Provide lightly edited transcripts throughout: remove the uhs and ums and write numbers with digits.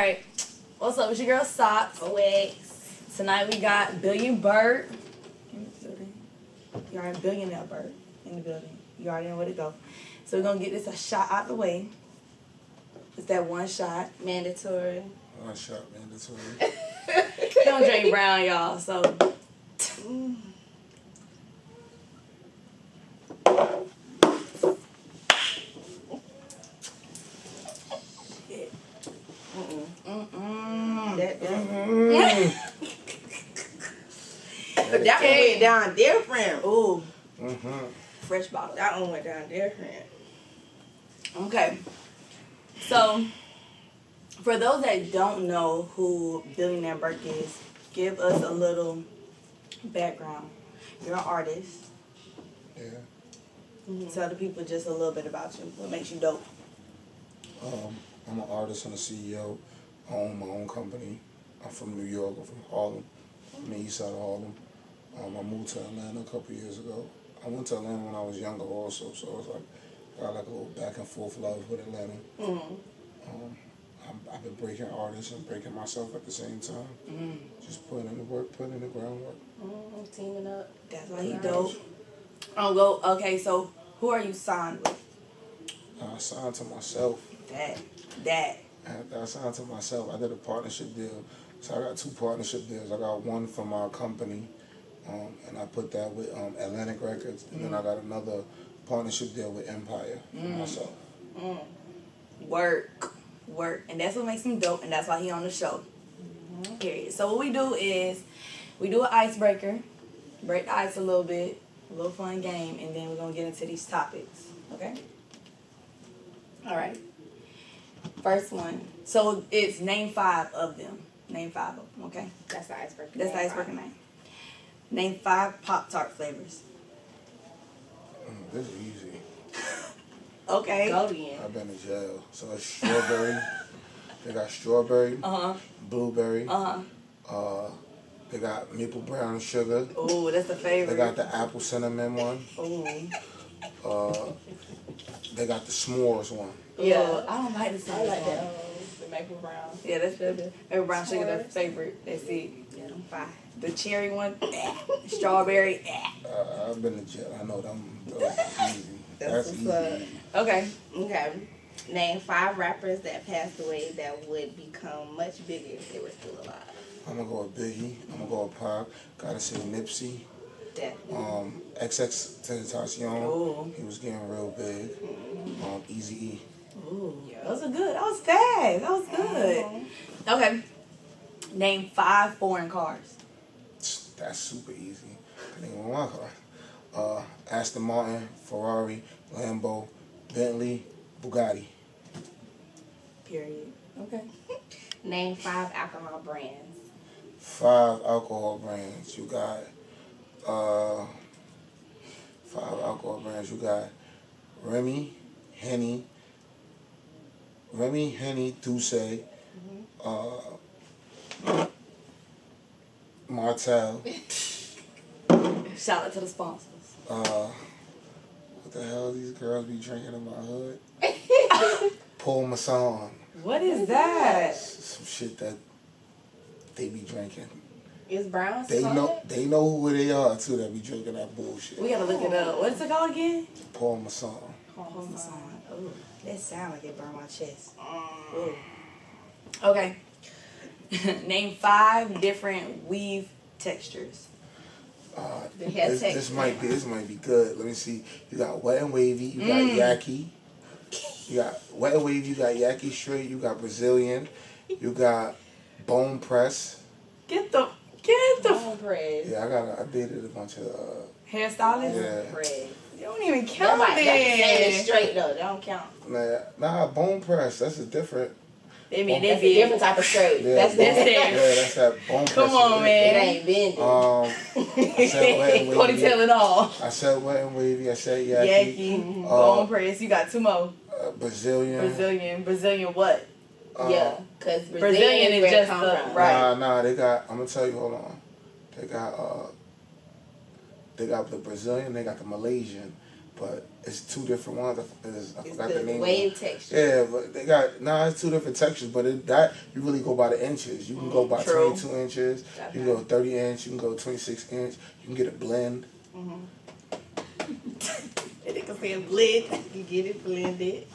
Alright. What's up? It's your girl Socks. OX. Tonight we got Burk in the building. You already Billionaire Burk in the building. You already know where to go. So we're gonna get this a shot out the way. It's that one shot. Mandatory. One shot mandatory. He don't drink brown, y'all, so But that one went down different. ooh. Mm-hmm. Fresh bottle. That one went down different. Okay. So, for those that don't know who Billionaire Burk is, give us a little background. You're an artist. Yeah. Tell the people just a little bit about you. What makes you dope? I'm an artist and a CEO. I own my own company. I'm from New York. I'm from Harlem. I'm the east side of Harlem. I moved to Atlanta a couple years ago. I went to Atlanta when I was younger also, so it's like got like a little back and forth love with Atlanta. I've been breaking artists and breaking myself at the same time. Just putting in the work, putting in the groundwork. Teaming up. That's why he dope. Okay, so who are you signed with? I signed to myself. That. I signed to myself. I did a partnership deal. So I got 2 partnership deals. I got one for my company, and I put that with Atlantic Records, and then I got another partnership deal with Empire for myself. Work. And that's what makes him dope, and that's why he on the show. Period. So what we do is, we do an icebreaker, break the ice a little bit, a little fun game, and then we're going to get into these topics. Okay? Alright. First one. So it's name 5 of them. Name 5 of them, okay? That's the icebreaker. That's the icebreaker name. Name 5 Pop-Tart flavors. This is easy. Okay. Go again. I've been to jail. So it's strawberry. They got strawberry, blueberry. They got maple brown sugar. Ooh, that's the favorite. They got the apple cinnamon one. Ooh. They got the s'mores one. Yeah, I don't like the cinnamon I like one. that. The maple brown. Yeah, that's good. Maple brown sugar, that's the favorite. That's it. Yeah, them 5. The cherry one, strawberry. I've been to jail. I know them. Those easy. That's easy. what's up. Okay. Okay. Name 5 rappers that passed away that would become much bigger if they were still alive. I'm gonna go with Biggie. I'm gonna go with Pac. Gotta say Nipsey. Definitely. XX Tentacion. Ooh. He was getting real big. Eazy-E. Ooh. Those are good. That was fast. That was good. Okay. Name 5 foreign cars. That's super easy. I think one of my car. Aston Martin, Ferrari, Lambo, Bentley, Bugatti. Period. Okay. Name 5 alcohol brands. 5 alcohol brands. You got 5 alcohol brands. You got Remy, Henny, Douce, Martell. Shout out to the sponsors. What the hell these girls be drinking in my hood? Paul Masson. What is that? Some shit that they be drinking. Is brown They know who they are too that be drinking that bullshit. We gotta look it up. What's it called again? Paul Masson. Paul Masson. Ooh, that sound like it burned my chest. Ooh. Okay. Name 5 different weave textures. This might be good. Let me see. You got wet and wavy. You got yaki. You got wet and wavy. You got yaki straight. You got Brazilian. You got bone press. Get the bone press. Yeah, I dated a bunch of hairstylists. yeah. Press. You don't even count That's it. straight though. They don't count. Nah, bone press. That's a different. I mean, That's a different type of straight. Yeah, That's that's bone, it. yeah, that's that bone press. Come on, It man. ain't bending. I said wet and wavy. Ponytail it all. I said wet and wavy. I said yaki. Yaki, bone press. You got 2 more. Brazilian. Brazilian what? Yeah, because Brazilian is where it just come the from. right. Nah, they got. I'm gonna tell you. Hold on. They got the Brazilian. They got the Malaysian, but It's two different ones. I It's forgot the the name. wave texture. Yeah, but they got it's two different textures. But you really go by the inches. You can go by True. 22 inches. You can go 30 inch. You can go 26 inch. You can get a blend. And it can say blend. You get it blended.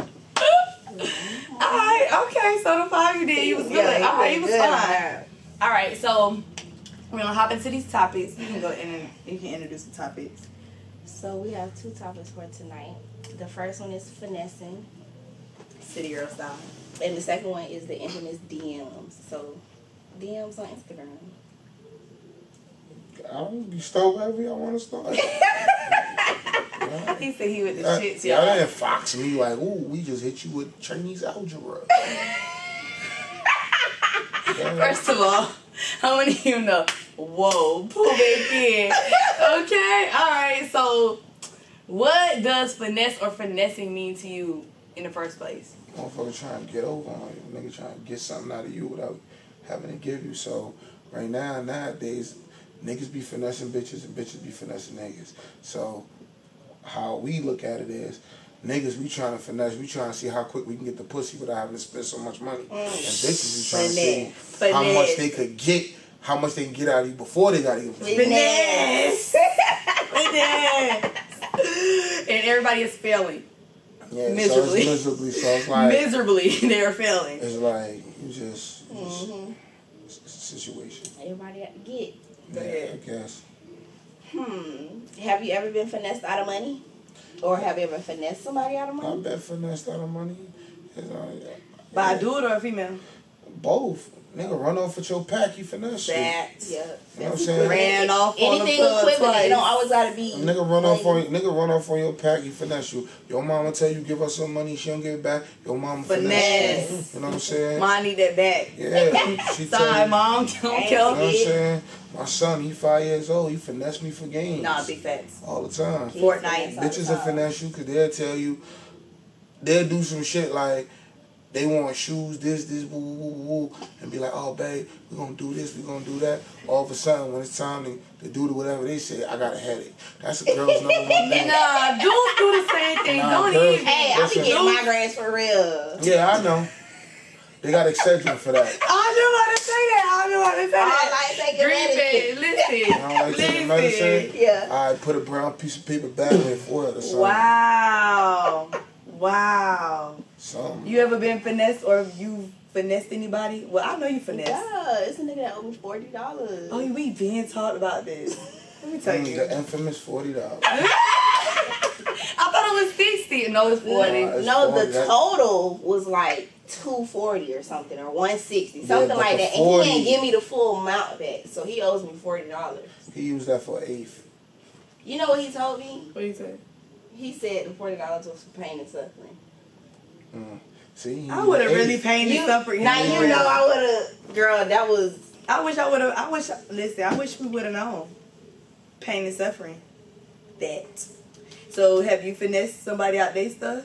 Alright, okay, so the 5 you did, you was good. Alright, he was fine. Alright, so we're gonna hop into these topics. You can go in and you can introduce the topics. So we have 2 topics for tonight. The first one is finessing, City girl style. and the second one is the infamous DMs. So DMs on Instagram. You start wherever y'all want to start. He said he with the shits, Y'all y'all. didn't fox me like, ooh, we just hit you with Chinese algebra. First of all, how many of you know? Whoa, pull back in. Okay, alright, so what does finesse or finessing mean to you in the first place? Motherfucker trying to get over on you. Nigga trying to get something out of you without having to give you. So right now, nowadays, niggas be finessing bitches and bitches be finessing niggas. So how we look at it is, niggas, we trying to finesse, we trying to see how quick we can get the pussy without having to spend so much money. And bitches is trying to see how much they could get, how much they can get out of you before they got to give you. Finesse! Finesse! And everybody is failing. Yeah, Miserably. So it's miserably. So it's like, Miserably, they're failing. it's like, you just it's a situation. Everybody got to get. Yeah, I guess. Have you ever been finessed out of money? Or have you ever finessed somebody out of I money? bet finessed out of money. By a dude or a female? Both. Nigga run off with your pack, you finesse you. That. Yeah. You know what I'm saying? Ran off on Anything the plug equivalent, twice. it don't always gotta be. Nigga run off on your pack, he finesse you. Your mama tell you give her some money, she don't give it back. Your mama finesse you. Finesse. You know what I'm saying? Mom need that back. Yeah. She tell Sorry, you. mom. Don't You know what I'm kill. saying? My son, he 5 years old. He finesse me for games. Nah, big facts. All the time. Fortnite. Bitches will finesse you because they'll tell you, they'll do some shit like, they want shoes, this, woo, woo, woo, and be like, oh, babe, we're going to do this, we're going to do that. All of a sudden, when it's time to do whatever they say, I got a headache. That's a girl's number one thing. Nah, dudes do the same thing. Nah, Don't girls- even. Hey, I be Listen. getting migraines for real. Yeah, I know. They got Excedrin for that. I knew how to say that. I knew how to say I that. like taking medicine. Listen. I don't like taking medicine. Yeah. I put a brown piece of paper back in for it or something. Wow. Wow. Something. You ever been finessed or you finessed anybody? Well, I know you finessed. Yeah, it's a nigga that owed me $40. Oh, we been talked about this. Let me tell you. The infamous $40. I thought it was 60. No, it's 40. It's No, 40. the total was like $240 or something, or $160, something but like the that. And 40 he didn't give me the full amount back, so he owes me $40. He used that for an eighth. You know what he told me? What do you say? He said the $40 was for pain and suffering. See, he I used would have an really eighth. paid and suffered. Now him. you know I would have, girl. That was I wish listen, I wish we would have known. Pain and suffering. That. So have you finessed somebody out their stuff?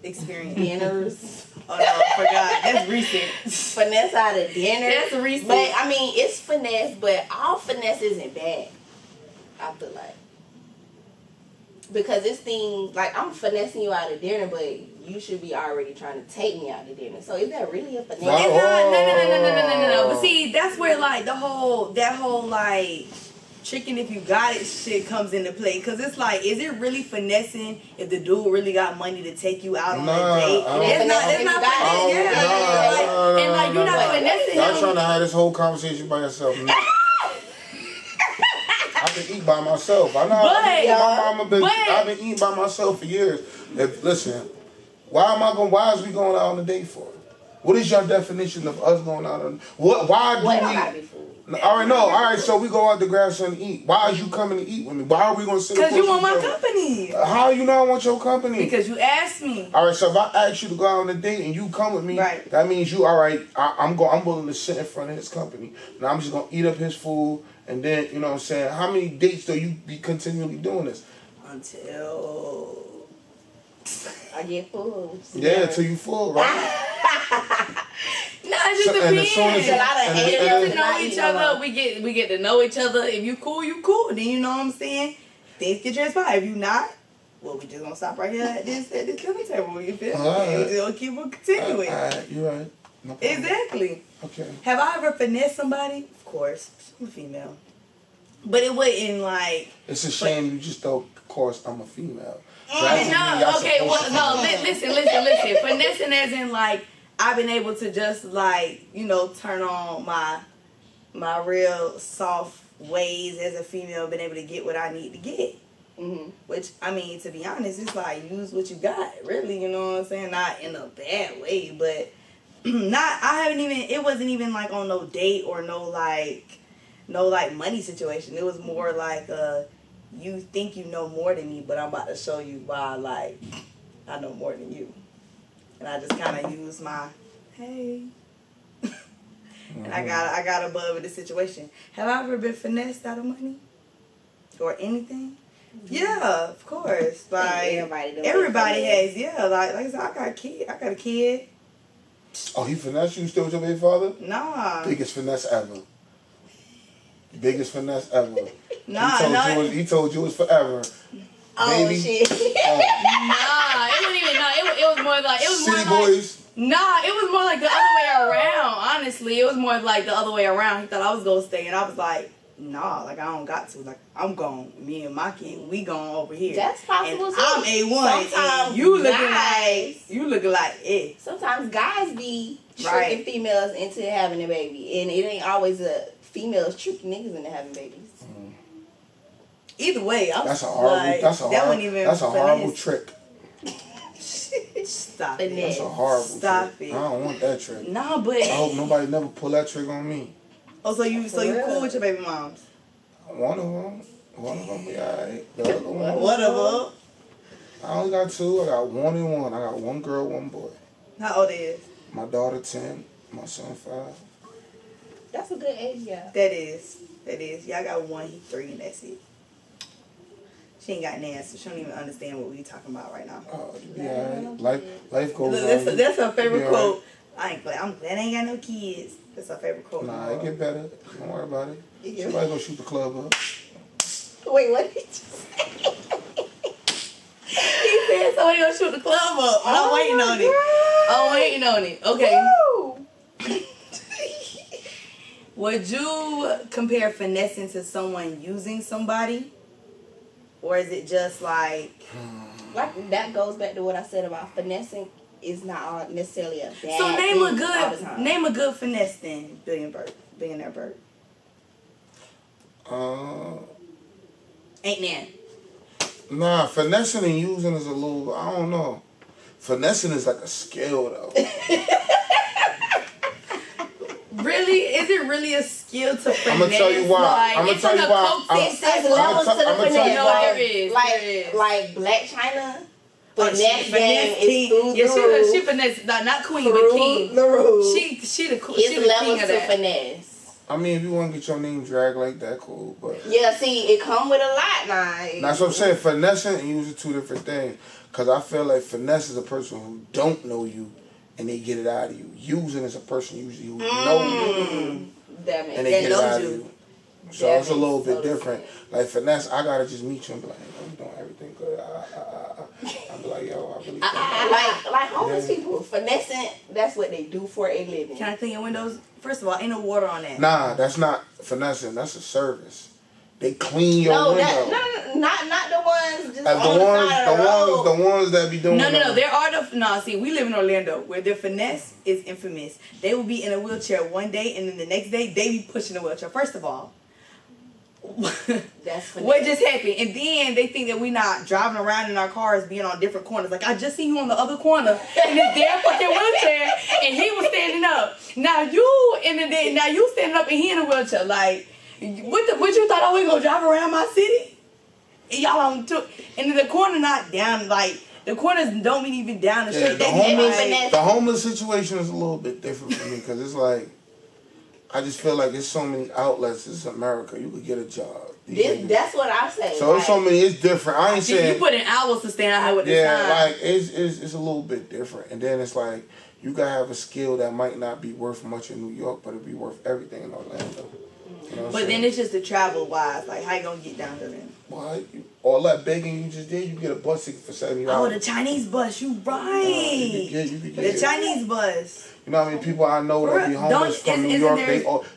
Experience. dinners. Oh no, I forgot. That's recent. Finesse out of dinner. That's recent. But I mean, it's finesse, but all finesse isn't bad. I feel like. Because it's things like I'm finessing you out of dinner, but you should be already trying to take me out of dinner. So is that really a finesse? It's not, no. But see, that's where like that whole like chicken if you got it shit comes into play. Cause it's like, is it really finessing if the dude really got money to take you out on a date? It's not finessing. And like you're not finessing Y'all him. trying to have this whole conversation by yourself. No. I can eat by myself. I know. I've been eating by myself for years. Listen, why is we going out on a date for? What is your definition of us going out on? Why do we? All right, no. All right, so we go out to grab something to eat. Why is you coming to eat with me? Why are we going to sit? Because you want my company. How you know I want your company? Because you asked me. All right, so if I ask you to go out on a date and you come with me, right, that means you all right. I'm willing to sit in front of his company. Now I'm just gonna eat up his food, and then you know what I'm saying. How many dates do you be continually doing this? Until I get full. Yeah, till you full, right? No, it just depends. We get to know each other. We get to know each other. If you cool, you cool. Then you know what I'm saying. things can transpire. If you not, well, we just gonna stop right here at this dinner table. You feel? And we just gonna keep on continuing. You're right. No problem. Exactly. Okay. Have I ever finessed somebody? Of course, I'm a female. But it wasn't like. It's a shame you just thought, of listen. Finessing as in like I've been able to just like, you know, turn on my real soft ways as a female, been able to get what I need to get. Mm-hmm. Which, I mean, to be honest, it's like use what you got, really, you know what I'm saying? Not in a bad way, but it wasn't even like on no date or no money situation. It was more like you think you know more than me, but I'm about to show you why like I know more than you. And I just kind of use my hey. And I got above in the situation. Have I ever been finessed out of money or anything? Yeah, of course. Like everybody has. Yeah, like I said, I got a kid. Oh, he finessed you still with your baby father? Nah. Biggest finesse ever. Nah, he told you it was forever. Oh, baby. Shit. Nah, it wasn't even. Nah, it was more like City boys. Nah, it was more like the other way around. Honestly, it was more like the other way around. He thought I was gonna stay, and I was like, nah, like I don't got to. Like I'm gone. Me and my kid, we going over here. That's possible. And too. I'm A1. Sometimes you looking like it. Sometimes guys be tricking females into having a baby, and it ain't always a females tricking niggas into having babies. Either way, that's a horrible trick. Stop it. That's a horrible trick. Stop it. I don't want that trick. Nah, but I hope nobody never pull that trick on me. Oh, so you cool with your baby moms? One of them be alright. The other one. One of them. I only got two. I got one and one. I got one girl, one boy. How old is? My daughter 10. My son 5. That's a good age, yeah. That is. Yeah, I got one. He 3, and that's it. She ain't got Nan, so she don't even understand what we talking about right now. Oh, yeah. Life goes on. That's her favorite quote. I'm glad I ain't got no kids. That's her favorite quote. Nah, it get better. Don't worry about it. Somebody go shoot the club up. Wait, what did you say? He said somebody gonna shoot the club up. I'm waiting on it. I'm waiting on it. Okay. Would you compare finessing to someone using somebody? Or is it just like that goes back to what I said about finessing is not necessarily a bad so thing. name a good finesse then, Billionaire Burk. Ain't Nan. Nah, finessing and using is a little, I don't know. Finessing is like a skill though. Really? Is it really a skill to finesse? I'm gonna tell you why. I'm gonna tell you why. Like Black China. Finesse game is through the roof. She finesse, not queen, but king. The roof. She the king of that. Finesse. I mean, if you want to get your name dragged like that, cool. But yeah, see, it come with a lot now. That's what I'm saying. Finessing and using 2 different things. Cause I feel like finesse is a person who don't know you and they get it out of you. Using is a person usually who knows you and they get it out of you. So it's a little bit different. Like finesse, I gotta just meet you and be like, hey, I'm doing everything good. I'm like, yo, I really like homeless people finessing. That's what they do for a living. Can I clean your windows? First of all, ain't no water on that. Nah, that's not finessing. That's a service. They clean your window. Not the ones. Just the ones that be doing. No. There are see, we live in Orlando where their finesse is infamous. They will be in a wheelchair one day, and then the next day they be pushing a wheelchair. First of all. That's what just happened, and then they think that we not driving around in our cars being on different corners. Like I just seen you on the other corner in this damn fucking wheelchair, and he was standing up. Now you standing up and he in a wheelchair. Like what you thought I was gonna drive around my city? And y'all on took and the corner not down like. The corners don't mean even down the street. The homeless situation is a little bit different for me because it's like. I just feel like there's so many outlets. This is America. You could get a job. That's what I say. So there's so many. It's different. I ain't saying you put in hours to stand out here with this time. Like it's a little bit different. And then it's like you gotta have a skill that might not be worth much in New York, but it'd be worth everything in Orlando. You know but then it's just the travel wise. Like how you gonna get down there then? Well, all that begging you just did, you get a bus ticket for $70. Oh, the Chinese bus. You right. You could get The Chinese bus. You know how many people I know that be homeless from New York?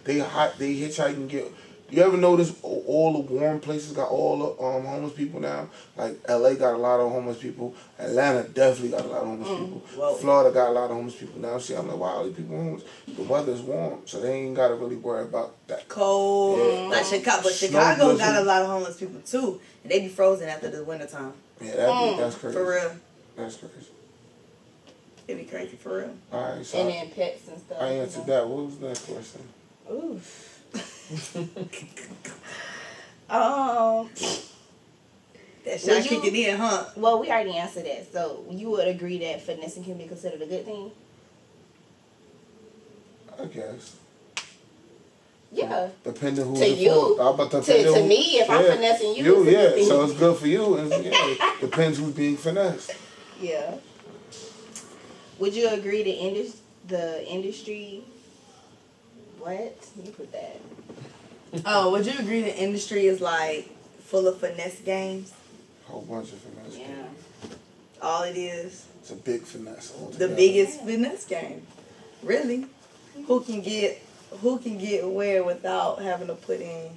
They hitchhike and get. You ever notice all the warm places got all the homeless people now? Like LA got a lot of homeless people. Atlanta definitely got a lot of homeless people. Whoa. Florida got a lot of homeless people now. See, I'm like, why are these people homeless? The weather's warm, so they ain't got to really worry about that. Cold. Yeah. Like Chicago. But Chicago got a lot of homeless people too. And they be frozen after the wintertime. Yeah, that's crazy. For real. That's crazy. It'd be crazy for real. Alright, so And then pets and stuff. I answered that. What was the next question? Oof. That shot kicking in, huh? Well, we already answered that. So you would agree that finessing can be considered a good thing? I guess. Yeah. Depending who's To you. To me, if I'm finessing you, it's a good thing. So it's good for you. And depends who's being finessed. Yeah. Would you agree the industry? What? You put that. Oh, would you agree the industry is like full of finesse games? A whole bunch of finesse. Yeah. All it is. It's a big finesse. The biggest finesse game. Really? Who can get where without having to put in?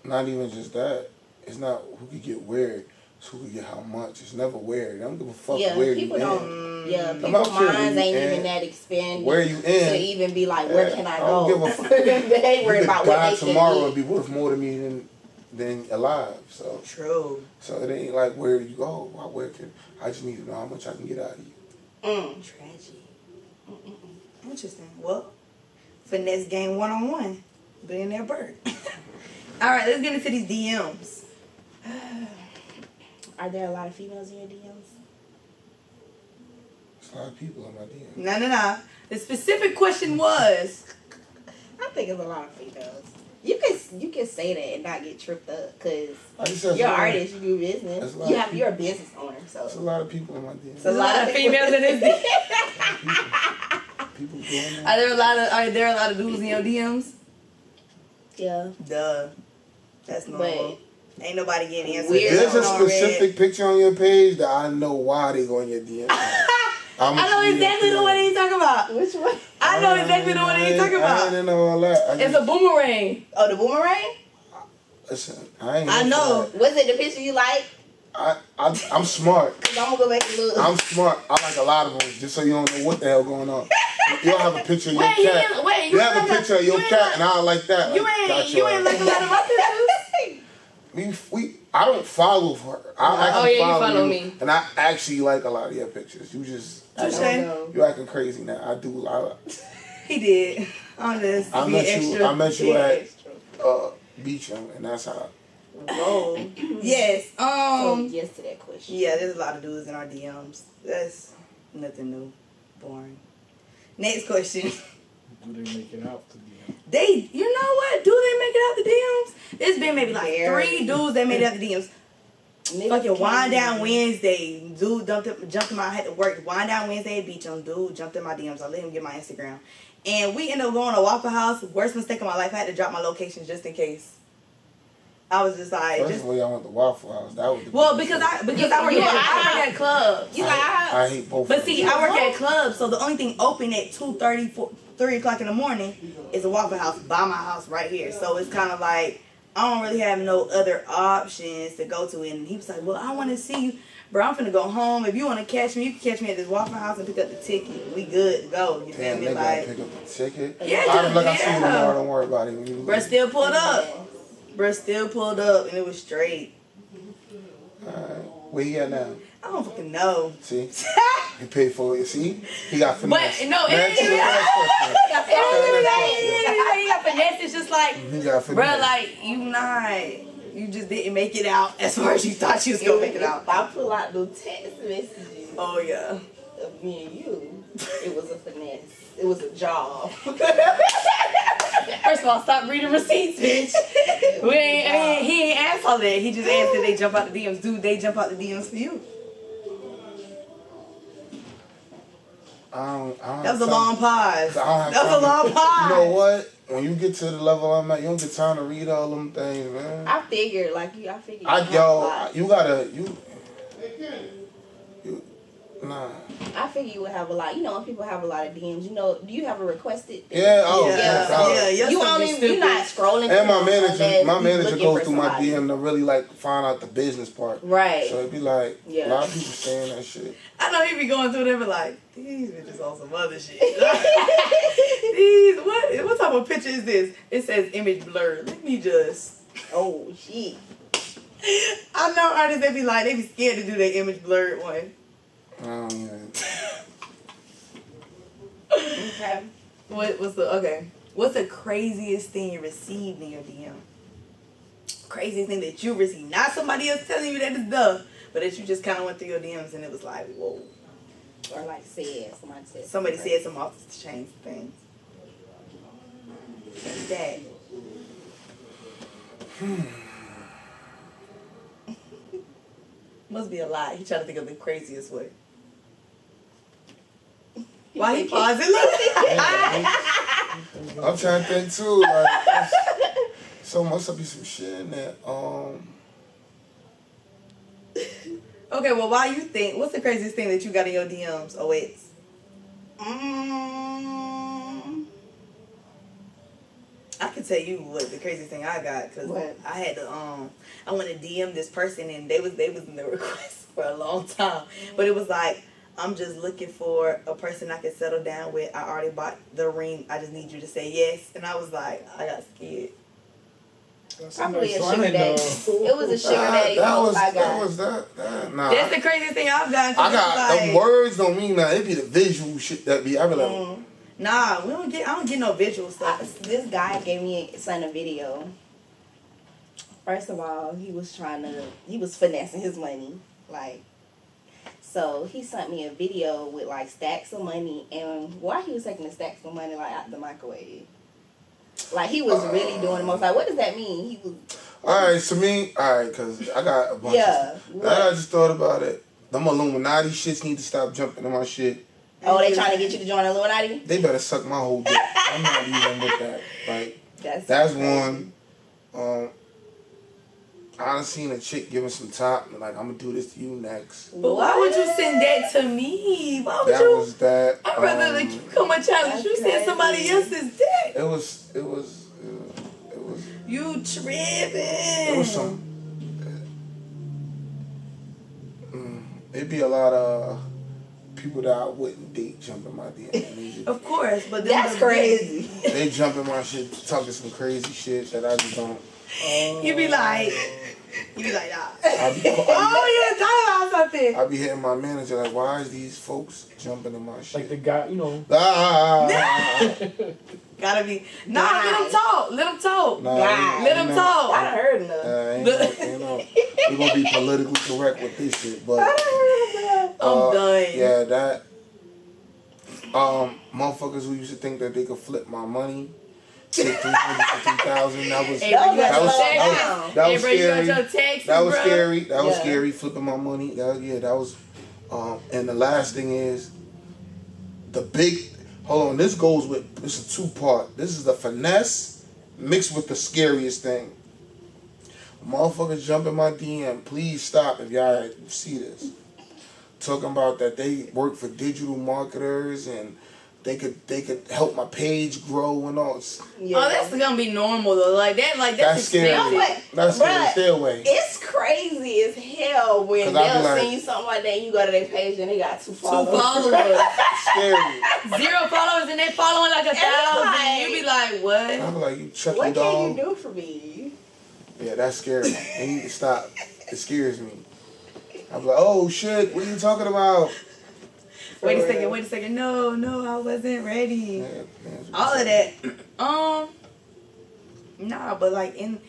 Not even just that. It's not who can get where. It's who can get how much. It's never where. They don't give a fuck where you in. Yeah, people's minds ain't even that expanded. Where you in? To even be like, where can I go? I don't give a fuck. They worry about what they can tomorrow get. and be worth more to me than alive. So True. So it ain't like where you go. I just need to know how much I can get out of you. Tragic. Interesting. Well, finesse game 1-on-1. Billionaire Burk. All right, let's get into these DMs. Are there a lot of females in your DMs? There's a lot of people in my DMs. No. The specific question was. I think it's a lot of females. You can say that and not get tripped up because you're an artist, you do business. You're a business owner, so there's a lot of people in my DMs. There's a lot of females in this DM. People doing that. Are there a lot of dudes in your DMs? Yeah. Duh. That's normal. Ain't nobody getting answers. There's a specific picture on your page that I know why they go in your DMs. I know exactly the one he's talking about. Which one? I know exactly the one he's talking about. I didn't know all that. It's a boomerang. Oh, the boomerang? Listen, I ain't. I know. Was it the picture you like? I'm smart. Cause I'm gonna go back and look. I'm smart. I like a lot of them, just so you don't know what the hell going on. You don't have a picture of your cat. You have a picture of your cat, and I like that. You ain't like a lot of my pictures. I don't follow her. I actually follow you, me. And I actually like a lot of your pictures. You just, you acting crazy now. I do. He did. Honest. I met you at Beacham, and that's how. Whoa. Yes. So yes to that question. Yeah, there's a lot of dudes in our DMs. That's nothing new. Boring. Next question. Do they make it out to DMs? You know what? Do they make it out the DMs? There's been maybe like 3 dudes that made it out the DMs. Fucking Wind Down Wednesday. Dude jumped in my, I had to work. Wind Down Wednesday at Beacham. Dude jumped in my DMs. I let him get my Instagram. And we ended up going to Waffle House. Worst mistake of my life. I had to drop my location just in case. I was just like, first of all, y'all went to Waffle House. That was because I work at clubs. I hate both. But see, I work at clubs, so the only thing open at 2:30, 3 o'clock in the morning is a Waffle House by my house right here. So it's kind of like I don't really have no other options to go to. And he was like, "Well, I want to see you, bro. I'm finna go home. If you want to catch me, you can catch me at this Waffle House and pick up the ticket. We good to go. You feel me? Like pick up the ticket. Yeah, I see you tomorrow. Don't worry about it. Bruh still pulled up. Bruh still pulled up and it was straight. Alright. Where he at now? I don't fucking know. See? He paid for it. See? He got finesse. But no, it ain't even that. He got finesse. It's just like, bruh, like, you just didn't make it out as far as you thought you was going to make it out. If I pull out the text messages oh, yeah. of me and you, it was a finesse. It was a job. First of all, stop reading receipts, bitch. He ain't asked all that. He just asked that they jump out the DMs. Dude, they jump out the DMs for you. I don't that was a long pause. That was a long pause. You know what? when you get to the level I'm at, you don't get time to read all them things, man. I figured, Nah. I figure you would have a lot. You know, when people have a lot of DMs, you know, do you have a requested thing? Yeah, You're not scrolling. And my manager goes through my DM to really like find out the business part. Right. So it'd be like a lot of people saying that shit. I know he be going through them like, these bitches on some other shit. What type of picture is this? It says image blurred. Let me just. Oh shit. I know artists that be like, they be scared to do their image blurred one. I don't even. Okay. What's the craziest thing you received in your DM? Craziest thing that you received, not somebody else telling you that it's dumb, but that you just kind of went through your DMs and it was like, whoa. Or like somebody said some off the chain things. That. Must be a lot. He trying to think of the craziest way. Why he pausing? I'm trying to think too. Like, so must be some shit in there. Okay, well, why you think? What's the craziest thing that you got in your DMs? Oh, it's. I can tell you what the craziest thing I got because I had to I went to DM this person and they was in the request for a long time, but it was like, I'm just looking for a person I can settle down with. I already bought the ring. I just need you to say yes. And I was like, I got scared. Probably a sugar daddy. It was a sugar daddy. That was that. Nah. That's the craziest thing I've gotten. I got the words don't mean nothing. It be the visual shit that be. I be like, nah, I don't get no visual stuff. This guy gave me a video. First of all, he was finessing his money, like. So he sent me a video with like stacks of money, and while he was taking the stacks of money like out the microwave, like he was really doing the most. Like, what does that mean? He was. Alright, so me, cause I got a bunch of stuff. I just thought about it. Them Illuminati shits need to stop jumping in my shit. Oh, they trying to get you to join Illuminati? They better suck my whole dick. I'm not even with that. Like, that's one. I done seen a chick giving some top and like, I'm gonna do this to you next. But why would you send that to me? Why would you? That was that. I'd rather like you come and challenge. You send somebody else's dick. It was. You tripping? It was some. It'd be a lot of people that I wouldn't date jump in my DM. Of course, but that's crazy. They jump in my shit talking some crazy shit that I just don't. You be like, nah. You talking about something. I be hitting my manager like, why is these folks jumping in my shit? Like the guy, you know. Gotta be. Nah, let them talk. Let them talk. Let them talk. I done heard enough. We're gonna be politically correct with this shit, but I done heard enough. I'm done. Yeah, that. Motherfuckers who used to think that they could flip my money. $300 to $3,000. That was scary. That was scary. Flipping my money. That was. And the last thing is the big. Hold on. This goes with. This is a 2-part. This is the finesse mixed with the scariest thing. Motherfuckers jump in my DM. Please stop if y'all see this. Talking about that they work for digital marketers and. They could help my page grow and all. Yeah. Oh, that's gonna be normal though. That's scary. That's scary. Stay away. It's crazy as hell when they'll send you something like that and you go to their page and they got 2 followers. 2 followers. Scary. 0 followers and they following like 1,000. You be like, what? I'm like, you chuck what dog. Can you do for me? Yeah, that's scary. You need to stop. It scares me. I'm like, oh shit, what are you talking about? Wait a second. No, I wasn't ready. All of that. Nah, but like in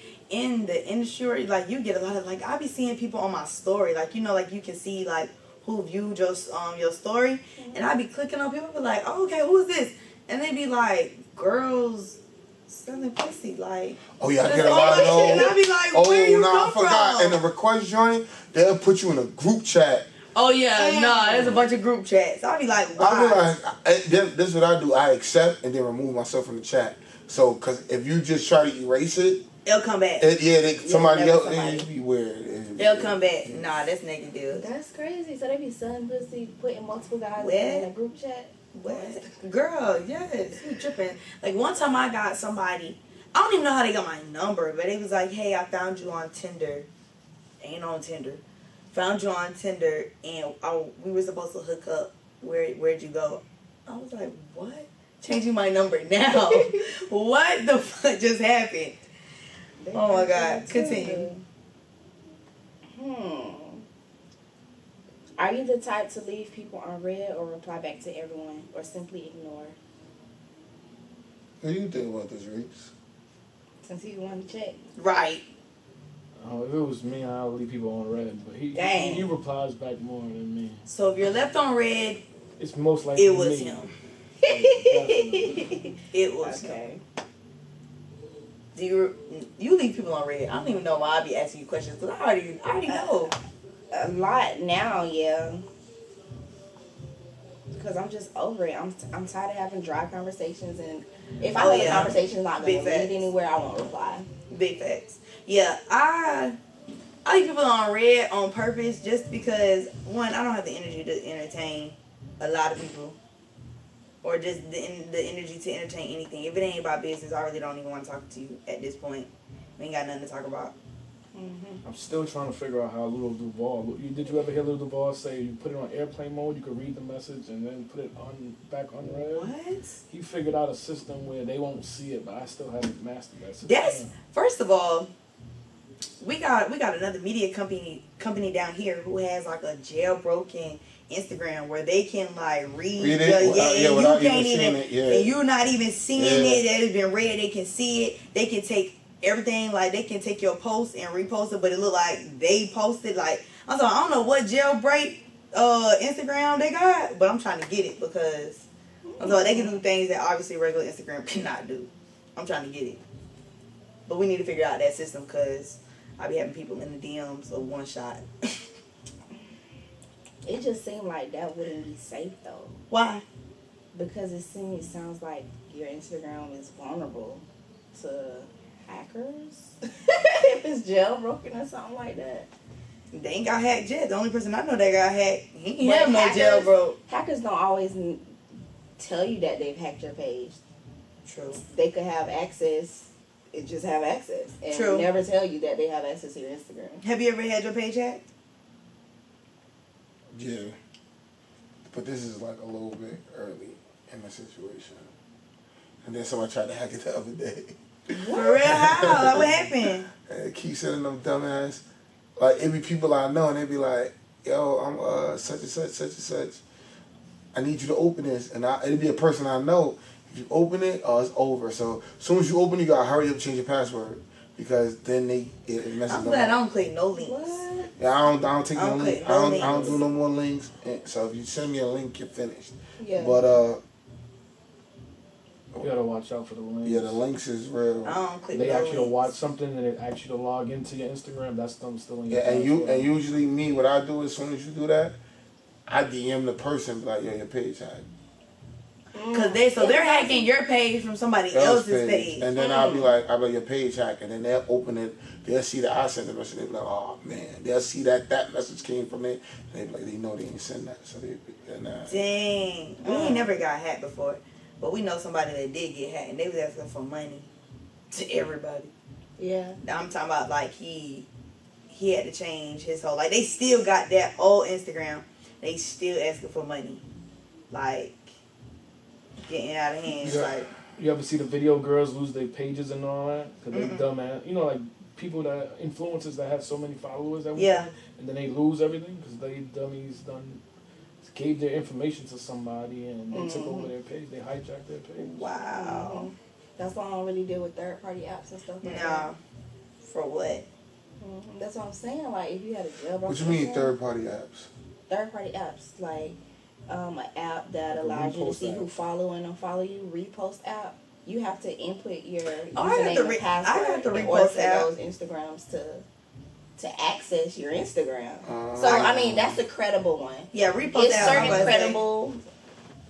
the industry, like you get a lot of like I be seeing people on my story, like you know, like you can see like who viewed your story, and I be clicking on people, be like, oh, okay, who is this? And they be like girls selling pussy, like. Oh yeah, I get a lot of those. And I be like, where you come I forgot. from? In the request joint, they'll put you in a group chat. Oh yeah, there's a bunch of group chats. I'll be like, why? I'll be like, this is what I do. I accept and then remove myself from the chat. So, because if you just try to erase it, it'll come back. Somebody else, somebody. it'd be weird. They'll come back. Nah, that's naked deal. That's crazy. So they be selling pussy, putting multiple guys What? in a group chat. What? Girl, yes. You tripping. Like, one time I got somebody, I don't even know how they got my number, but it was like, hey, I found you on Tinder. Ain't on Tinder. Found you on Tinder, and we were supposed to hook up. Where'd you go? I was like, what? Changing my number now? What the fuck just happened? Oh my God. Continue. Are you the type to leave people on red or reply back to everyone or simply ignore? What do you think about this, Reeks? Since he want to check. Right. Oh, if it was me, I'd leave people on red, but he replies back more than me. So if you're left on red, it's most likely it was me. him. Definitely. It was him. Do you leave people on red? I don't even know why I be asking you questions because I already know. A lot now, yeah. Because I'm just over it. I'm tired of having dry conversations, and if I know the conversation's not going to lead anywhere, I won't reply. Big facts. Yeah, I leave people on red on purpose just because, one, I don't have the energy to entertain a lot of people. Or just the energy to entertain anything. If it ain't about business, I really don't even want to talk to you at this point. We ain't got nothing to talk about. I'm still trying to figure out how Lil Duval. Did you ever hear Lil Duval say you put it on airplane mode, you could read the message and then put it back on red? What? He figured out a system where they won't see it, but I still haven't mastered that system. First of all, we got another media company down here who has like a jailbroken Instagram where they can like read it? you can't even and you're not even seeing it. That has been read. They can see it. They can take everything, like they can take your post and repost it, but it look like they posted. Like I don't know what jailbreak Instagram they got, but I'm trying to get it because they can do things that obviously regular Instagram cannot do. I'm trying to get it, but we need to figure out that system because I be having people in the DMs of one shot. It just seemed like that wouldn't be safe though. Why? Because it sounds like your Instagram is vulnerable to hackers. If it's jailbroken or something like that. They ain't got hacked yet. The only person I know that got hacked, he ain't have no jailbroke. Hackers don't always tell you that they've hacked your page. True. They could have access, just have access. And never tell you that they have access to your Instagram. Have you ever had your page hacked? Yeah. But this is like a little bit early in the situation. And then somebody tried to hack it the other day. For real? How? Like, what happened? And keep sending them dumbass. Like, it be people I know, and they be like, yo, I'm such and such. I need you to open this. And it'll be a person I know. If you open it, it's over. So as soon as you open it, you gotta hurry up and change your password. Because then it messes up. I'm glad I don't click no links. What? Yeah, I don't take no links. I don't do no more links. And so if you send me a link, you're finished. Yeah. But you gotta watch out for the links. yeah, the links is real. I don't click They no ask you to links. watch something and they ask you to log into your Instagram. That's them still in your Yeah, and password. usually me, what I do as soon as you do that, I DM the person like, yo, your page hacked. Cause they're hacking your page from somebody else's page. And then I'll be like, your page hacked, and then they'll open it, they'll see that I sent the message, they'll be like, oh man, they'll see that message came from it, and they be like, they know they didn't send that, so they're not. Dang. We ain't never got hacked before. But we know somebody that did get hacked and they was asking for money to everybody. Yeah. I'm talking about like he had to change his whole, like they still got that old Instagram. They still asking for money. Like getting out of hand. You ever see the video girls lose their pages and all that? Because they dumbass. You know, like people influencers that have so many followers. And then they lose everything because they dummies gave their information to somebody and they took over their page. They hijacked their page. Wow. That's why I don't really deal with third-party apps and stuff like that. For what? That's what I'm saying. Like, if you had a jailbroken... What you mean third-party apps? Third-party apps, like an app that allows you to see who follow and unfollow you. Repost app. You have to input your username and password in order for those Instagrams to access your Instagram. So, I mean, that's a credible one. Yeah, repost It's certain credible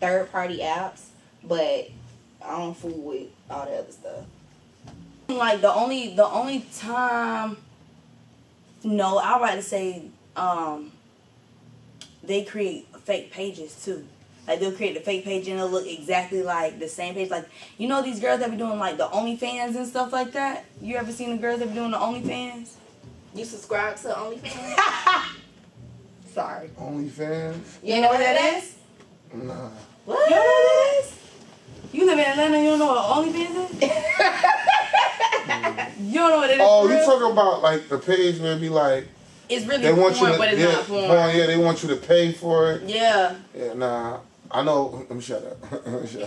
third-party apps, but I don't fool with all the other stuff. Like the only time, no, I'd rather say they create fake pages too. Like they'll create the fake page and it'll look exactly like the same page. Like, you know these girls that be doing like the OnlyFans and stuff like that? You ever seen the girls that be doing the OnlyFans? You subscribe to OnlyFans? Sorry. OnlyFans? You know what that is? Nah. What? You don't know what that is? You live in Atlanta, you don't know what OnlyFans is? You don't know what it is? Oh, you talking about like the page where it be like, it's really they want porn, you to, but it's yeah, not porn. yeah, they want you to pay for it. Yeah. Yeah, nah. I know. Let me shut up. Let me shut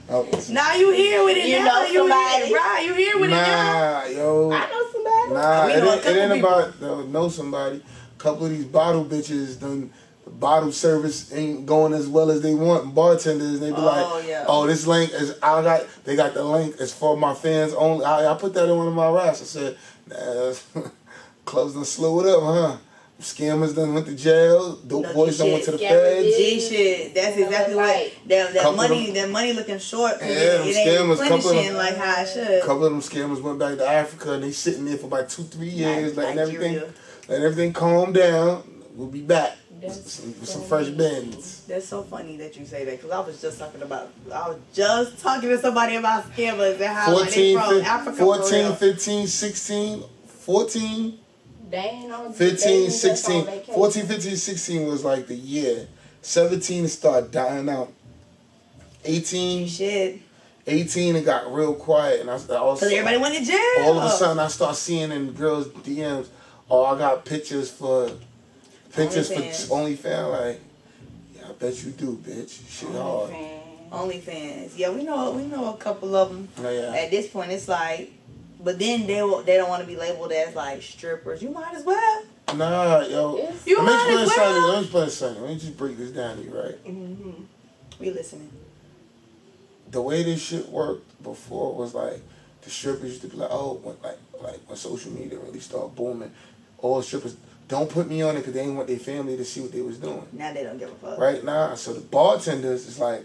up. Now you here with it You now. know somebody. Right, you here with it now. Nah, yo. I know somebody. Nah, We know a it couple ain't people. about know somebody. A couple of these bottle bitches done. The bottle service ain't going as well as they want. Bartenders, they be like, yeah. "Oh, this link is They got the link. It's for my fans only." I put that in one of my raps. I said, "Nah, clubs done slow it up, huh? Scammers done went to jail. Dope No, boys done went to the Scammers feds." G shit. That's exactly what that money looking short. Yeah, It ain't them scammers, replenishing like how it A should. couple of them scammers went back to Africa and they sitting there for about 2-3 years, letting everything calm down. We'll be back with some fresh bends. That's so funny that you say that because I was just talking to somebody about scammers and how like, they from Africa. 14, 15, 16, 14, They ain't on 15, 16. 14, 15, 16 was like the year. 17 it started dying out. 18, Shit. 18 it got real quiet and I was Because everybody went to jail. all of a sudden I start seeing in girls' DMs, oh, I got pictures for OnlyFans. Like, yeah, I bet you do, bitch. Shit hard. OnlyFans. Yeah, we know a couple of them. Oh, yeah. At this point, it's like, but then they don't want to be labeled as like strippers. You might as well. Nah, yo. You might as well. Let me explain something. Let me just break this down to you, right? Mm-hmm. We listening. The way this shit worked before was like the strippers used to be like, oh, when social media really started booming, all strippers don't put me on it because they didn't want their family to see what they was doing. Now they don't give a fuck. Right now, so the bartenders is like,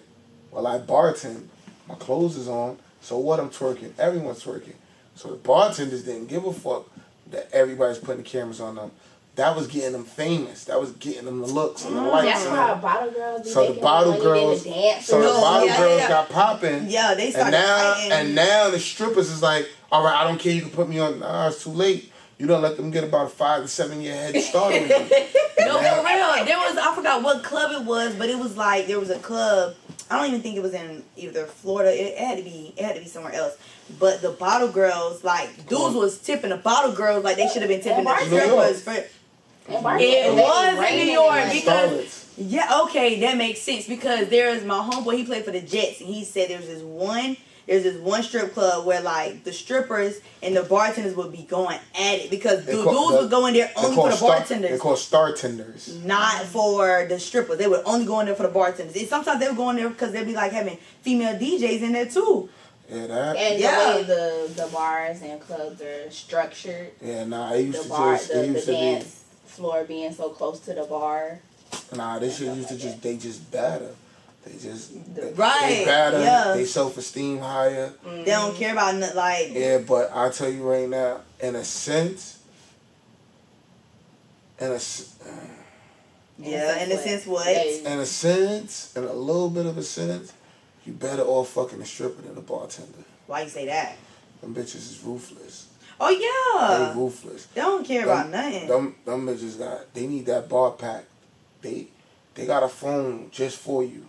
well, I bartend, my clothes is on, so what? I'm twerking. Everyone's twerking. So the bartenders didn't give a fuck that everybody's putting the cameras on them. That was getting them famous. That was getting them the looks and the lights. That's why bottle girls be so the bottle girls, got popping. Yeah, they started fighting. And now the strippers is like, all right, I don't care. You can put me on. Nah, it's too late. You don't let them get about a 5 to 7 year head start on you. No, for real. There was, I forgot what club it was, but it was like there was a club. I don't even think it was in either Florida. It had to be somewhere else. But the bottle girls, like dudes was tipping the bottle girls like they should have been tipping the strippers. It was in New York because yeah, okay, that makes sense because there's my homeboy. He played for the Jets and he said there's this one strip club where like the strippers and the bartenders would be going at it because dudes would go in there only for the bartenders. They're called star tenders. Not for the strippers. They would only go in there for the bartenders. And sometimes they would go in there because they'd be like having female DJs in there too. Yeah, that. And the way the bars and clubs are structured. Yeah, nah, I used the dance floor being so close to the bar. Nah, this shit used to they just batter. They right. batter. Yeah. They self-esteem higher. They don't care about nothing like. Yeah, but I'll tell you right now, in a sense, in a sense what? In a sense, in a little bit of a sense, you better off fucking a stripper than a bartender. Why you say that? Them bitches is ruthless. Oh yeah. They ruthless. They don't care about nothing. Them bitches they need that bar pack. They got a phone just for you.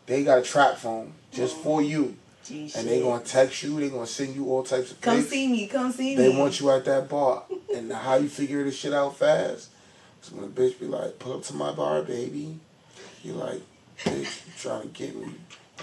They got a trap phone just for you. Gee, and they gonna text you, they gonna send you all types of come pics. see me. They want you at that bar. And how you figure this shit out fast? So when a bitch be like, pull up to my bar, baby. You like, bitch, you trying to get me.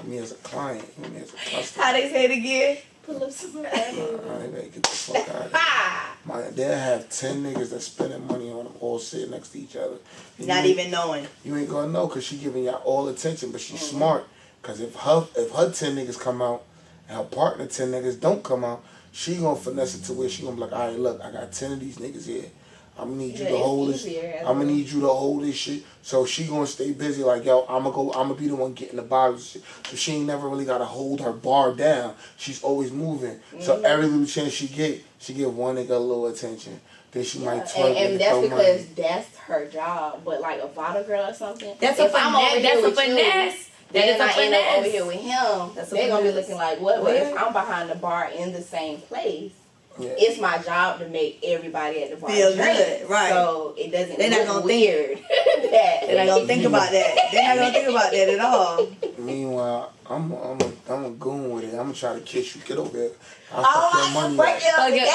Me as a client, me as a customer. How they say it again? Pull up to my bar. They better get the fuck out of here. They'll have 10 niggas that's spending money on them all sitting next to each other. And not even knowing. You ain't gonna know because she giving y'all all attention, but she's smart. Because if her 10 niggas come out and her partner 10 niggas don't come out, she gonna finesse it to where she gonna be like, all right, look, I got 10 of these niggas here. I'm gonna need you to hold this. I'm gonna need you to hold this shit. So she gonna stay busy. Like, yo, I'm gonna be the one getting the bottles. Shit. So she ain't never really gotta hold her bar down. She's always moving. So every little chance she get one nigga a little attention. Then she might twerk and that's because that's her job. But like a bottle girl or something, that's a finesse. That's a finesse. Then I end up over here with him. They're gonna be looking like, what? But if I'm behind the bar in the same place, it's my job to make everybody at the bar feel drink. Good, right? So it doesn't. They're not gonna weird. They're not gonna think about that. They're not gonna think about that at all. Meanwhile, I'm a goon with it. I'm gonna try to kiss you. Get over there. I'll fuck your money. You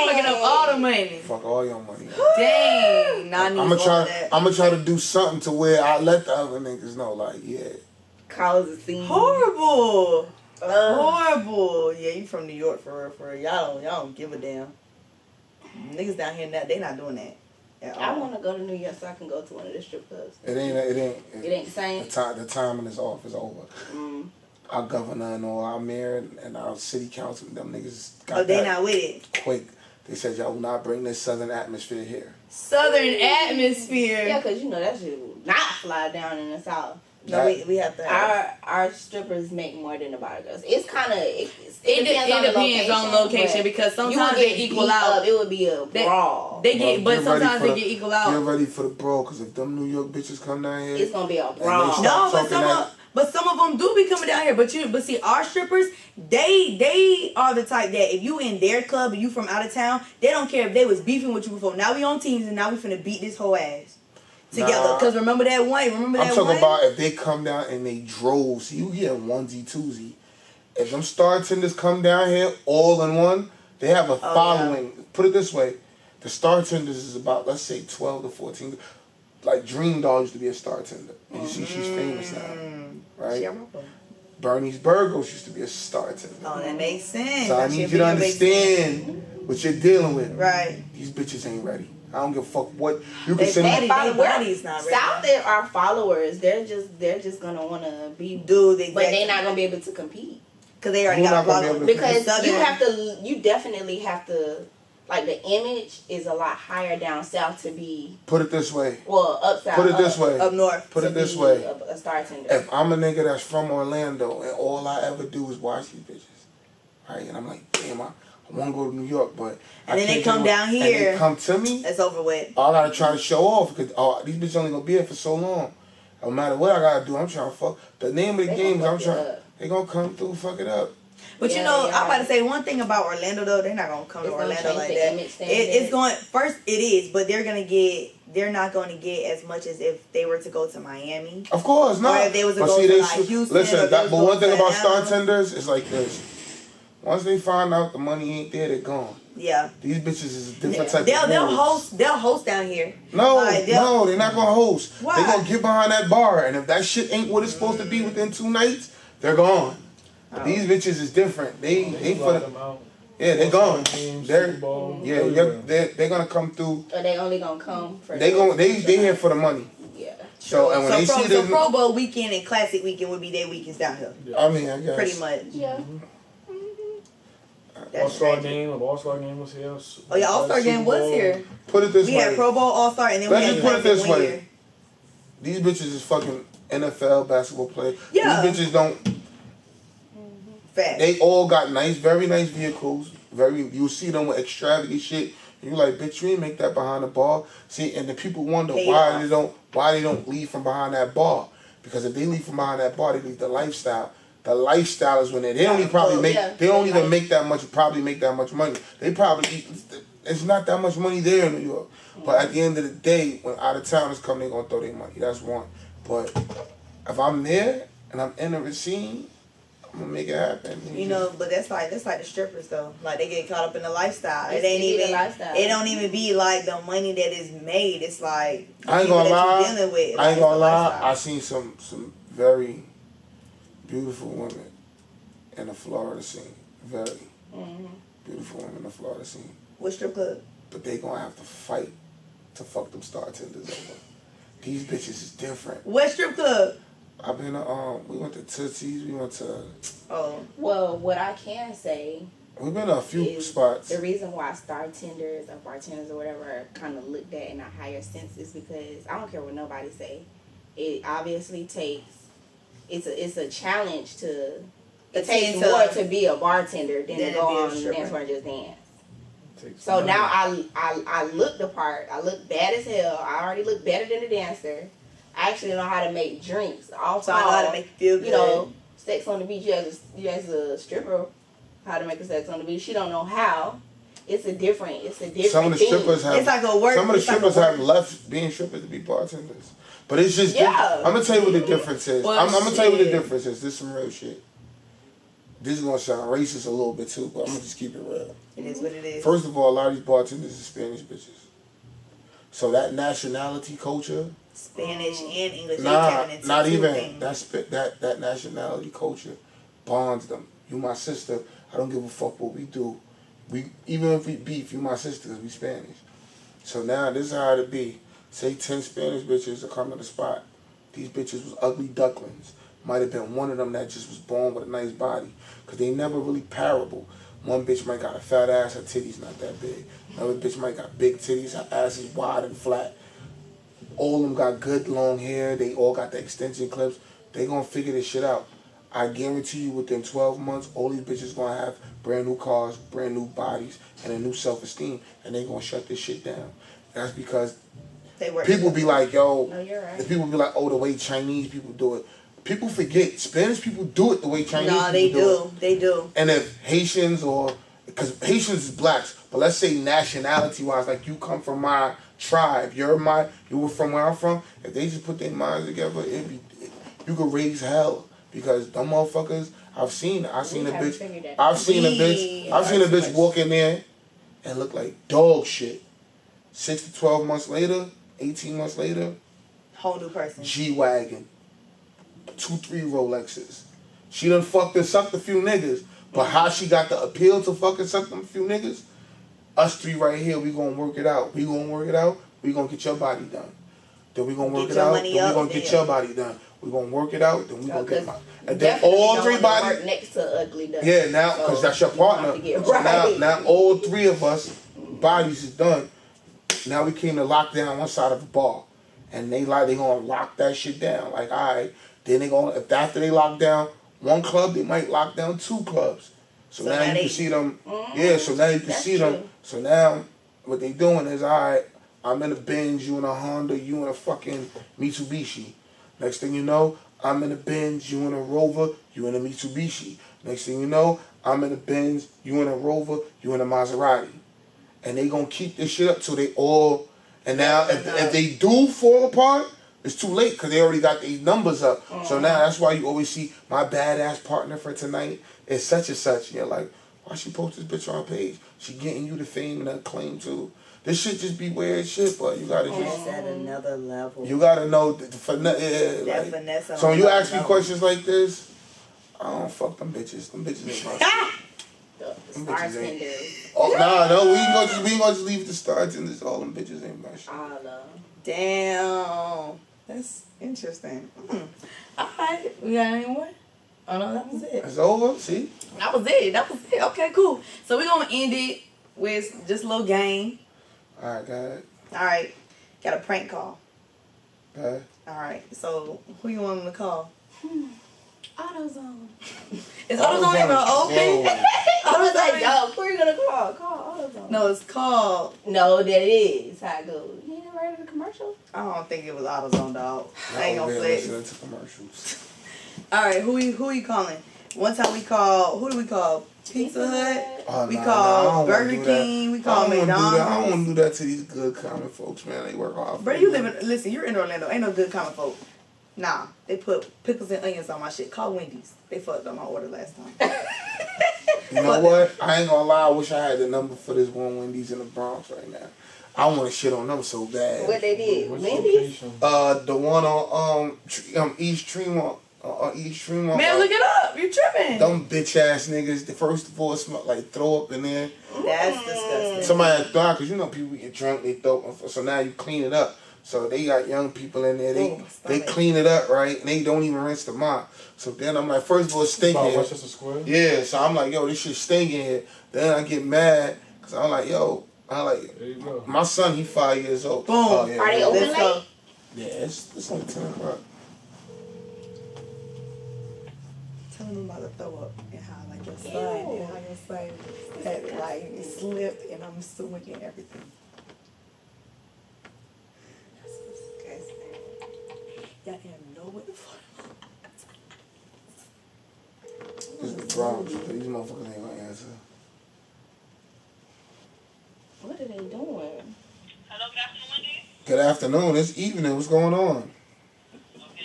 fucking up all the money. Fuck all your money. Dang. Nah, I'm gonna try to do something to where I let the other niggas know, like, yeah. Cause a scene. Horrible. Horrible. Yeah, you from New York for real. Y'all don't give a damn. Niggas down here now, they not doing that. I want to go to New York so I can go to one of the strip clubs. It ain't the same. The timing is off. It's over. Our governor and all our mayor and our city council, them niggas got they not with it. Quick. They said, y'all will not bring this southern atmosphere here. Southern atmosphere. Yeah, because that shit will not fly down in the south. No, we have to have our strippers make more than the bottle girls. It's kind of it depends on location because sometimes they equal out. It would be a brawl. But sometimes they get equal out. Get ready for the brawl because if them New York bitches come down here, it's gonna be a brawl. No, but some of them do be coming down here. But see, our strippers, they are the type that if you in their club and you from out of town, they don't care if they was beefing with you before. Now we on teams and now we finna beat this whole ass. Together, because remember that one. I'm talking about if they come down and they drove. See, you hear onesie, twosie. If them star tenders come down here all in one, they have a following. Yeah. Put it this way, the star tenders is about, let's say, 12 to 14. Like Dream Doll used to be a star tender. And you see she's famous now, right? Bernie's Burgos used to be a star tender. Oh, that makes sense. So I need you to understand what you're dealing with. Right. These bitches ain't ready. I don't give a fuck what you can say. Body's not ready. South there are followers. They're just gonna wanna be dudes, but they're not gonna be able to compete because they already got followers. Because you definitely have to. Like the image is a lot higher down south to be. Put it this way. Well, up south. Put it this way. Up north. Put it this way. A star tender. If I'm a nigga that's from Orlando and all I ever do is watch these bitches, right? And I'm like, damn, I want to go to New York, but and then they come down here. And they come to me. It's over with. I gotta try to show off because these bitches only gonna be here for so long. No matter what I gotta do, I'm trying to fuck. The name of the game is I'm trying. They gonna come through, fuck it up. But I'm about to say one thing about Orlando though. They're not gonna come to Orlando like that. It's going first. It is, but they're not going to get as much as if they were to go to Miami. Of course, no. Or if they was to go to like Houston. Listen, but one thing about star tenders is like this. Once they find out the money ain't there, they're gone. Yeah. These bitches is a different type of They'll host down here. No, they're not gonna host. Why? They're gonna get behind that bar, and if that shit ain't what it's supposed to be within 2 nights, they're gone. Oh. These bitches is different. They for the, they're gone. They're gonna come through. Or they only gonna come for they here for the money. Yeah. So and when they see the Pro Bowl weekend and Classic weekend would be their weekends down here. Yeah. I mean, I guess pretty much. Yeah. All-Star game was here. Oh yeah, All-Star game was here. Put it this way. We had Pro Bowl, All-Star, and then let's we just put it this way. These bitches is fucking NFL basketball players. Yeah. These bitches don't. Fact. They all got very nice vehicles. You see them with extravagant shit. You like, bitch, you ain't make that behind the bar. See, and the people wonder why they don't leave from behind that bar. Because if they leave from behind that bar, they leave the lifestyle. The lifestyle is when they don't even make that much money. They probably it's not that much money there in New York. But at the end of the day, when out of towners come, they gonna throw their money. That's one. But if I'm there and I'm in the scene, I'm gonna make it happen. But that's like the strippers though. Like they get caught up in the lifestyle. It don't even be like the money that is made. It's like I ain't gonna lie. I seen some very beautiful women in the Florida scene. Very beautiful women in the Florida scene. What strip club? But they gonna have to fight to fuck them star tenders over. These bitches is different. What strip club? I've been we went to Tootsie's, we went to Well, what I can say We've been to a few spots. The reason why bartenders or whatever are kind of looked at in a higher sense is because I don't care what nobody say. It obviously takes. It's a challenge to. It takes more to be a bartender than to go on the dance floor and just dance. So now I look the part. I look bad as hell. I already look better than the dancer. I actually know how to make drinks. So I know how to make you feel good. You know, sex on the beach. You as a stripper, how to make a sex on the beach. She don't know how. It's a different. Some of the strippers have. It's like a work. Some of the strippers have left being strippers to be bartenders. But it's just. Yeah. I'm gonna tell you what the difference is. Well, I'm gonna tell you what the difference is. This is some real shit. This is gonna sound racist a little bit too, but I'm gonna just keep it real. It is what it is. First of all, a lot of these bartenders are Spanish bitches. So that nationality culture. Spanish and English. Nah, not even. That nationality culture bonds them. You my sister. I don't give a fuck what we do. Even if we beef, you my sister because we Spanish. So now this is how it be. Say 10 Spanish bitches to come to the spot. These bitches was ugly ducklings. Might have been one of them that just was born with a nice body. Because they never really parable. One bitch might got a fat ass, her titties not that big. Another bitch might got big titties, her ass is wide and flat. All of them got good long hair. They all got the extension clips. They gonna figure this shit out. I guarantee you within 12 months, all these bitches gonna have brand new cars, brand new bodies, and a new self-esteem. And they gonna shut this shit down. That's because people be like, yo, no, you're right. the people be like, oh, the way Chinese people do it. People forget Spanish people do it the way Chinese people do it. They do. And if Haitians because Haitians is blacks, but let's say nationality wise, like you come from my tribe, you were from where I'm from. If they just put their minds together, you could raise hell because them motherfuckers. I've seen a bitch walk in there and look like dog shit. 6 to 12 months later, 18 months later, whole new person. G-Wagon. 2-3 Rolexes. She done fucked and sucked a few niggas. But how she got the appeal to fucking suck them a few niggas? Us three right here, we gonna work it out. We gonna get your body done. Then we gonna work it out. Then we gonna get your body done. We gonna work it out. Then we gonna get my. And then all three bodies. Work next to ugly duck. Yeah, now because that's your partner. So now all three of us bodies is done. Now we came to lock down one side of the bar, and they gonna lock that shit down. Like all right. Then if after they lock down one club, they might lock down 2 clubs. So now you can see them. Yeah, so now you can see them. So now what they doing is, all right, I'm in a Benz, you in a Honda, you in a fucking Mitsubishi. Next thing you know, I'm in a Benz, you in a Rover, you in a Mitsubishi. Next thing you know, I'm in a Benz, you in a Rover, you in a Maserati. And they gonna keep this shit up till they all. And now if they do fall apart, it's too late because they already got these numbers up. So now that's why you always see my badass partner for tonight is such and such. And you're like, why she post this bitch on her page? She getting you the fame and acclaim too. This shit just be weird shit, but you gotta just. It's at another level. You gotta know the finesse. So when you ask me questions like this, I don't fuck them bitches. Them bitches ain't my shit. Them bitches ain't. Oh no, we ain't gonna just leave the bartenders. All them bitches ain't my shit. Damn. That's interesting. Alright. We got any more? Oh no, that was it. It's over? See? That was it. Okay, cool. So we're gonna end it with just a little game. Alright, go ahead. Alright. Got a prank call. Go ahead. Alright. So who you want them to call? AutoZone. Is AutoZone even open? I was like, yo, who are you gonna call? Call AutoZone. No, it's called. No, that is how it goes. You ain't never heard of the commercial? I don't think it was AutoZone, dog. I ain't gonna flex. flex. Listening to commercials. Alright, who you calling? One time we called, who do we call? Pizza Hut. Oh, we called Burger King. We called McDonald's. I don't want to do that to these good common folks, man. They work hard. Bro, listen, you're in Orlando. Ain't no good common folk. Nah, they put pickles and onions on my shit. Call Wendy's. They fucked up my order last time. You know what? I ain't gonna lie. I wish I had the number for this one Wendy's in the Bronx right now. I want to shit on them so bad. What they did? Wendy's? The one on East Tremont. East Tremont. Man, look it up. You tripping? Them bitch ass niggas. The first of all smell like throw up in there. That's disgusting. Somebody had throw because you know people get drunk, they throw up. So now you clean it up. So they got young people in there. They stomach. clean it up, right? And they don't even rinse the mop. So then I'm like, first of all, it's stinking. Oh, Westchester Square? Yeah, so I'm like, yo, this shit stinking here. Then I get mad because I'm like, yo, There you go. my son, he 5 years old. Boom. Oh, yeah, Are they open late? Yeah, it's only 10 o'clock. Tell them about the throw up and how like your son and how your son had like slipped and I'm assuming and everything. That's disgusting. Y'all didn't know what the fuck. This is the problem. These motherfuckers ain't gonna answer. What are they doing? Hello, good afternoon, Wendy. Good afternoon. It's evening. What's going on? Okay,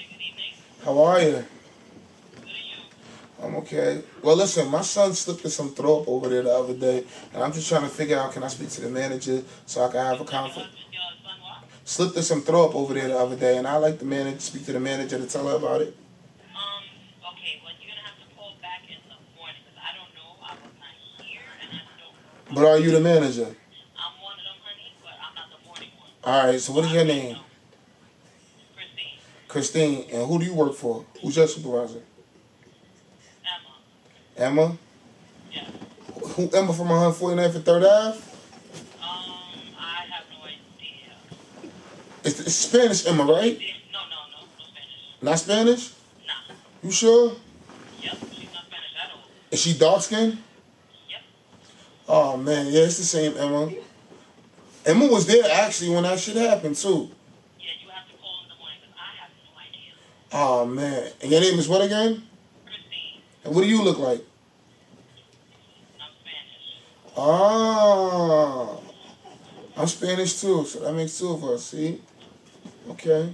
good evening. How are you? Good are you? I'm okay. Well, listen, my son slipped in some throw up over there the other day, and I'm just trying to figure out, can I speak to the manager so I can have a conference? Your son what? Slipped in some throw up over there the other day, and I like to speak to the manager to tell her about it. Okay, well, you're going to have to call back in the morning because I don't know. I was not here and I don't know. But are you the manager? I'm one of them, honey, but I'm not the morning one. All right, so what is your name? Christine. Christine. And who do you work for? Who's your supervisor? Emma. Emma? Yeah. Who, Emma from 149th and 3rd Ave? I have no idea. It's Spanish Emma, right? No Spanish. Not Spanish? Nah. You sure? Yep, she's not Spanish at all. Is she dark skinned? Yep. Oh man, yeah, it's the same Emma. Emma was there actually when that shit happened too. Yeah, you have to call in the morning because I have no idea. Oh man. And your name is what again? Christine. And what do you look like? I'm Spanish. Oh. I'm Spanish too, so that makes two of us, see? Okay.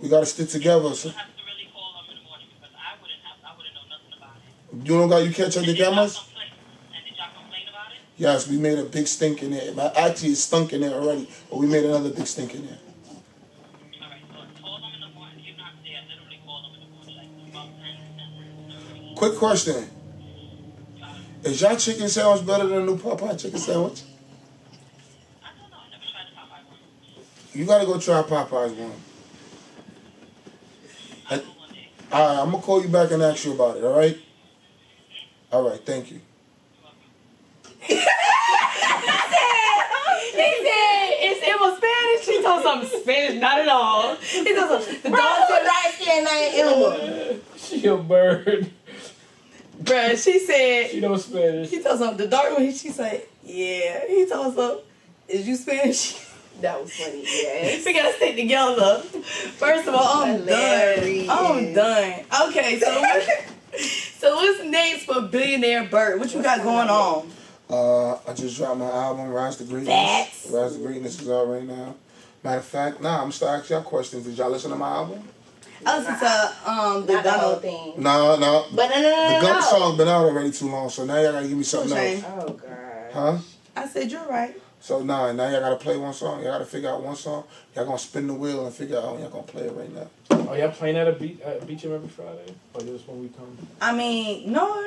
We gotta stick together. So You have to really call them in the morning because I wouldn't know nothing about it. you don't got you catch up the Did y'all cameras? complain- And did y'all complain about it? Yes, we made a big stink in there. Actually, it stunk in there already, but we made another big stink in there. All right, so call them in the morning. You're not there. Literally call them in the morning, like about 10. Quick question. Is y'all chicken sandwich better than the new Popeye chicken sandwich? I don't know. I never tried the Popeye one. You gotta go try Popeye's one. I'll go one day. Alright, I'm gonna call you back and ask you about it, alright? Alright, thank you. He said it was Spanish. She told something Spanish, not at all. He told some the dog said light skin name Emma. She a bird. bruh, she said She knows Spanish. he told something the dark one, she said, yeah. He told some, is you Spanish? That was funny, yes. We gotta stick together. First of all, I'm Hilarious. done. I'm done. Okay, so what's next for Billionaire Burk? What you got going on? I just dropped my album, Rise to Greatness. Facts. Rise to Greatness is out right now. Matter of fact, I'm gonna start asking y'all questions. Did y'all listen to my album? I listened to the Not the whole Gunna. thing. No. But no. The Gunna song been out already too long, so now y'all gotta give me something Shame. else. Oh, God. Huh? I said, you're right. So now y'all gotta play one song. Y'all gotta figure out one song. Y'all gonna spin the wheel and figure out how y'all gonna play it right now. Are y'all playing at Beecham every Friday? Or just when we come? I mean, no.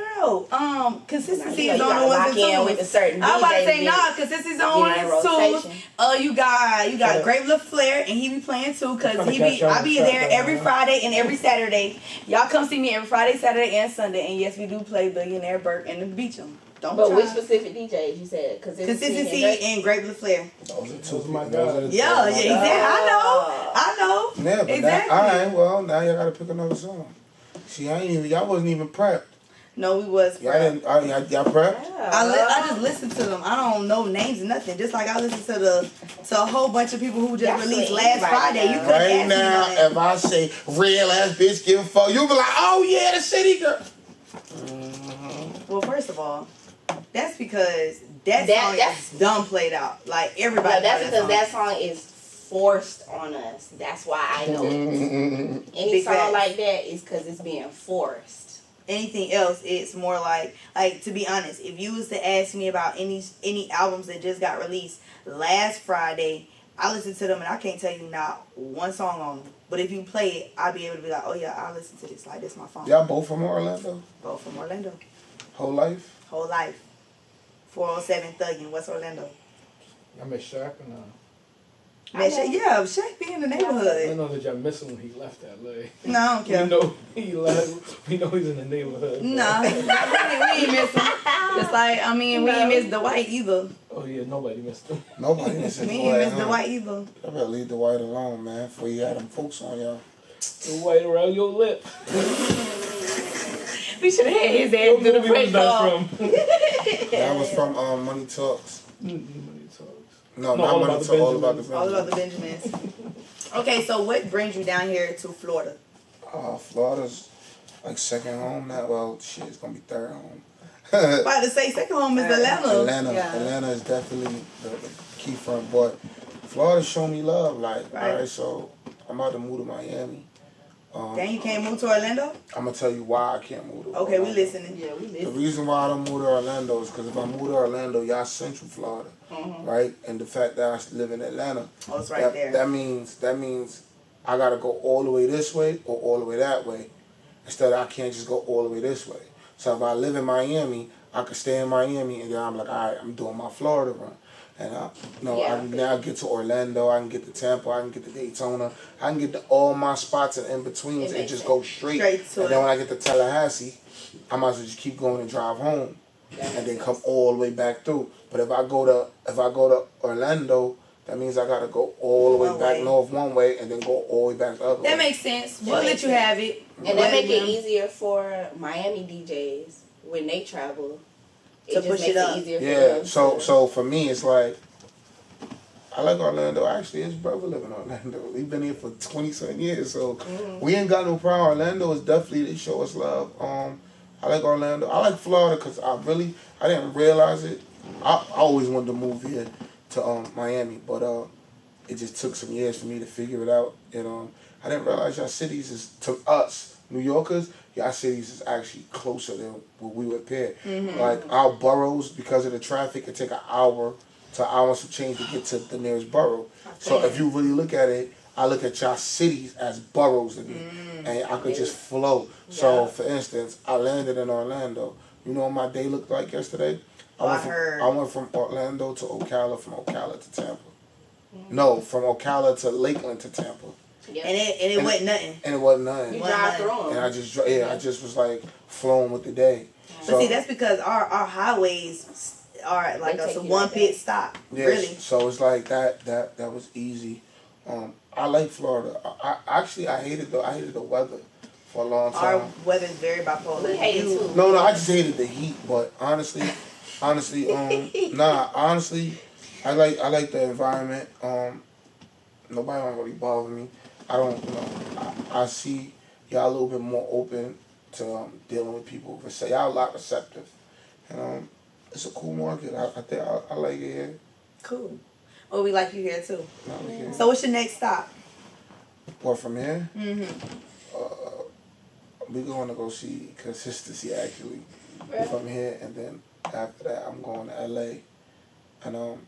Consistency You is know, on you the gotta ones lock and in with a twos. certain I was about to say, DJ nah, consistency is on Get one in and rotation. twos. You got Graveler Flair, and he be playing too, cause I'm trying to catch y'all I in be the there trap every right now. Friday and every Saturday. Y'all come see me every Friday, Saturday, and Sunday. And yes, we do play Billionaire Burk and the Beecham. Don't But try. which specific DJs you said? Consistency and and Graveler Flair. Those are Those are my people. Those are the- Yeah, those are exactly. my- I know. Yeah, but Exactly. alright, well, now y'all gotta pick another song. See, y'all wasn't even prepped. No, we was. Y'all Prep. didn't, y'all prepped? I just listened to them. I don't know names or nothing. Just like I listened to a whole bunch of people who just That's released what last anybody Friday. You does. couldn't Right ask me now, nothing. if I say real ass bitch give a fuck, you'll be like, oh yeah, the city girl. Well, first of all, that's because that song that's- is dumb played out. Like everybody. But that's know because that that song is forced on us. That's why I know it. Any Big song facts. like that is because it's being forced. Anything else, it's more like to be honest, if you was to ask me about any albums that just got released last Friday, I listened to them and I can't tell you not one song on them. But if you play it, I'll be able to be like, oh yeah, I'll listen to this. Like, this my phone. Y'all both from Orlando? Both from Orlando. Whole life? Whole life. 407 Thuggin, West Orlando. I met Shaq and Man, Shaq be in the I neighborhood. know that y'all miss him when he left LA. No, I don't care. We know he left. We know he's in the neighborhood. Nah, we ain't miss him. Just like, I mean, we ain't miss Dwight either. Oh yeah, nobody missed him. Nobody misses We Dwight. ain't miss Dwight either. I better leave Dwight alone, man, before you had them folks on y'all. The white around your lip. We should have had his ass What do the movie was prank that call. from? That was from Money Talks. Money Talks. No, No, not All Money About the Talks, All About the Benjamins. All Benjamins. about the Benjamins. Okay, so what brings you down here to Florida? Florida's like second home now. Well, shit, it's gonna be third home. About to say second home is Atlanta. Atlanta is definitely the key front, but Florida show me love. Like, Right. alright, so I'm about to move to Miami. Dang, you can't move to Orlando? I'm gonna tell you why I can't move to Okay, Orlando. we listening. Yeah, we The live. reason why I don't move to Orlando is because if I move to Orlando, y'all Central Florida, right? And the fact that I live in Atlanta, Oh, it's right there. that means I gotta go all the way this way or all the way that way. Instead, I can't just go all the way this way. So if I live in Miami, I could stay in Miami, and then I'm like, all right, I'm doing my Florida run. And I can now get to Orlando, I can get to Tampa, I can get to Daytona, I can get to all my spots and in betweens and just go straight. To And then when I get to Tallahassee, I might as well just keep going and drive home, and then come all the way back through. But if I go to Orlando, that means I gotta go all the way back north one way and then go all the way back the other way. That makes sense. We'll let you have it. And that make it easier for Miami DJs when they travel. It To just push makes it up. easier for Yeah, them. so for me, it's like, I like Orlando. Actually, his brother live in Orlando. We've been here for 20-something years, so we ain't got no problem. Orlando is definitely, they show us love. I like Orlando. I like Florida because I didn't realize it. I always wanted to move here to Miami, but it just took some years for me to figure it out. And I didn't realize y'all cities is, to us, New Yorkers, y'all cities is actually closer than what we would appear. Like our boroughs, because of the traffic, it take an hour to an hour and some change to get to the nearest borough. So if you really look at it, I look at y'all cities as boroughs to me, and I could just flow. So for instance, I landed in Orlando. You know what my day looked like yesterday? I went from Orlando to Ocala, from Ocala to Tampa. No, from Ocala to Lakeland to Tampa. Yep. And it wasn't nothing. And it wasn't nothing. You drive through them. And I just was like flowing with the day. But see, that's because our highways are like They take a you one like pit that. stop. Yeah, Really. so it's like that was easy. I like Florida. I hated the weather for a long time. Our weather is very bipolar. We hate it too. No, I just hated the heat. But honestly, I like the environment. Nobody don't really bother me. I don't, I see y'all a little bit more open to dealing with people. Y'all a lot receptive, and it's a cool market. I think I like it here. Cool. Well, we like you here too. I like it here. So what's your next stop? What, from here? We're going to go see Consistency actually from here, and then after that I'm going to LA, and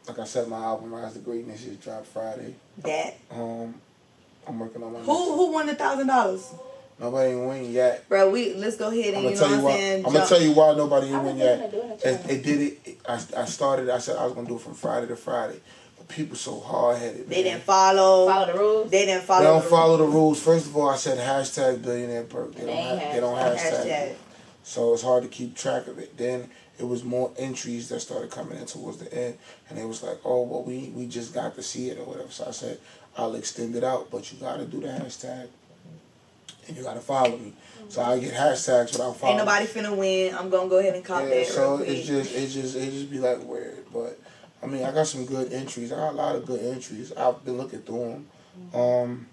like I said, my album Rise to Greatness just dropped Friday. That. I'm working on my Who won $1,000? Nobody ain't win yet. Bro, let's go ahead and I'm gonna tell you why nobody ain't win yet. It did it. I said I was gonna do it from Friday to Friday, but people so hard headed. They didn't follow the rules. They didn't follow. They don't follow the rules. First of all, I said hashtag Billionaire Burk. They don't hashtag. Hashtag. So it's hard to keep track of it. Then it was more entries that started coming in towards the end, and it was like, oh, well, we just got to see it or whatever. So I said, I'll extend it out, but you got to do the hashtag, and you got to follow me. So I get hashtags without following. Ain't nobody finna win. I'm gonna go ahead and copy that. So real quick. it just be like weird. But I mean, I got some good entries. I got a lot of good entries. I've been looking through them.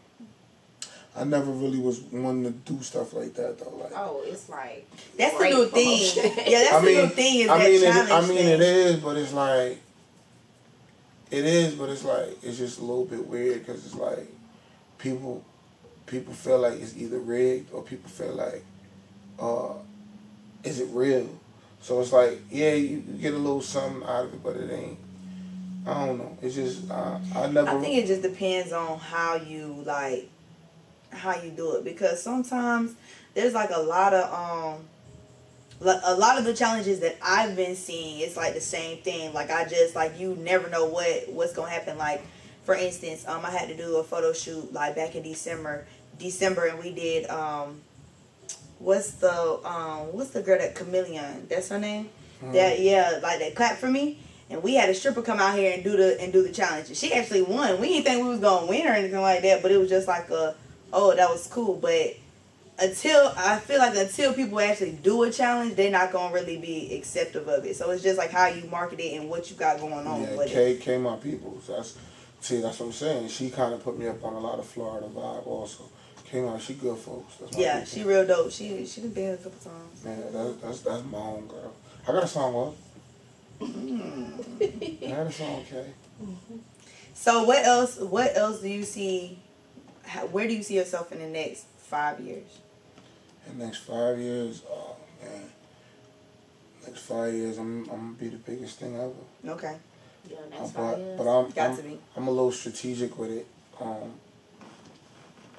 I never really was wanting to do stuff like that though. Like, Oh, it's like that's the great new thing. promotion. Yeah, that's the new thing. Is that challenge thing. it is, but it's like, it's just a little bit weird because it's like, people feel like it's either rigged or people feel like, is it real? So it's like, yeah, you get a little something out of it, but it ain't. I don't know. It's just I think it just depends on how you do it, because sometimes there's like a lot of the challenges that I've been seeing. It's like the same thing. Like you never know what's gonna happen. Like for instance, I had to do a photo shoot like back in December, and we did what's the girl that Chameleon? That's her name. That like that clap for me. And we had a stripper come out here and do the challenge. She actually won. We didn't think we was gonna win or anything like that, but it was just like that was cool. But until people actually do a challenge, they're not gonna really be acceptive of it. So it's just like how you market it and what you got going on. Yeah, Kay my people. So that's what I'm saying. She kind of put me up on a lot of Florida vibe also. She good folks. Yeah, she real dope. She done been a couple times. Man, that's my own girl. I got a song up. I had a song, okay. So what else do you see? Where do you see yourself in the next 5 years? In the next 5 years, oh man. Next 5 years, I'm gonna be the biggest thing ever. Okay. Yeah, next 5 years. But I'm a little strategic with it. I'm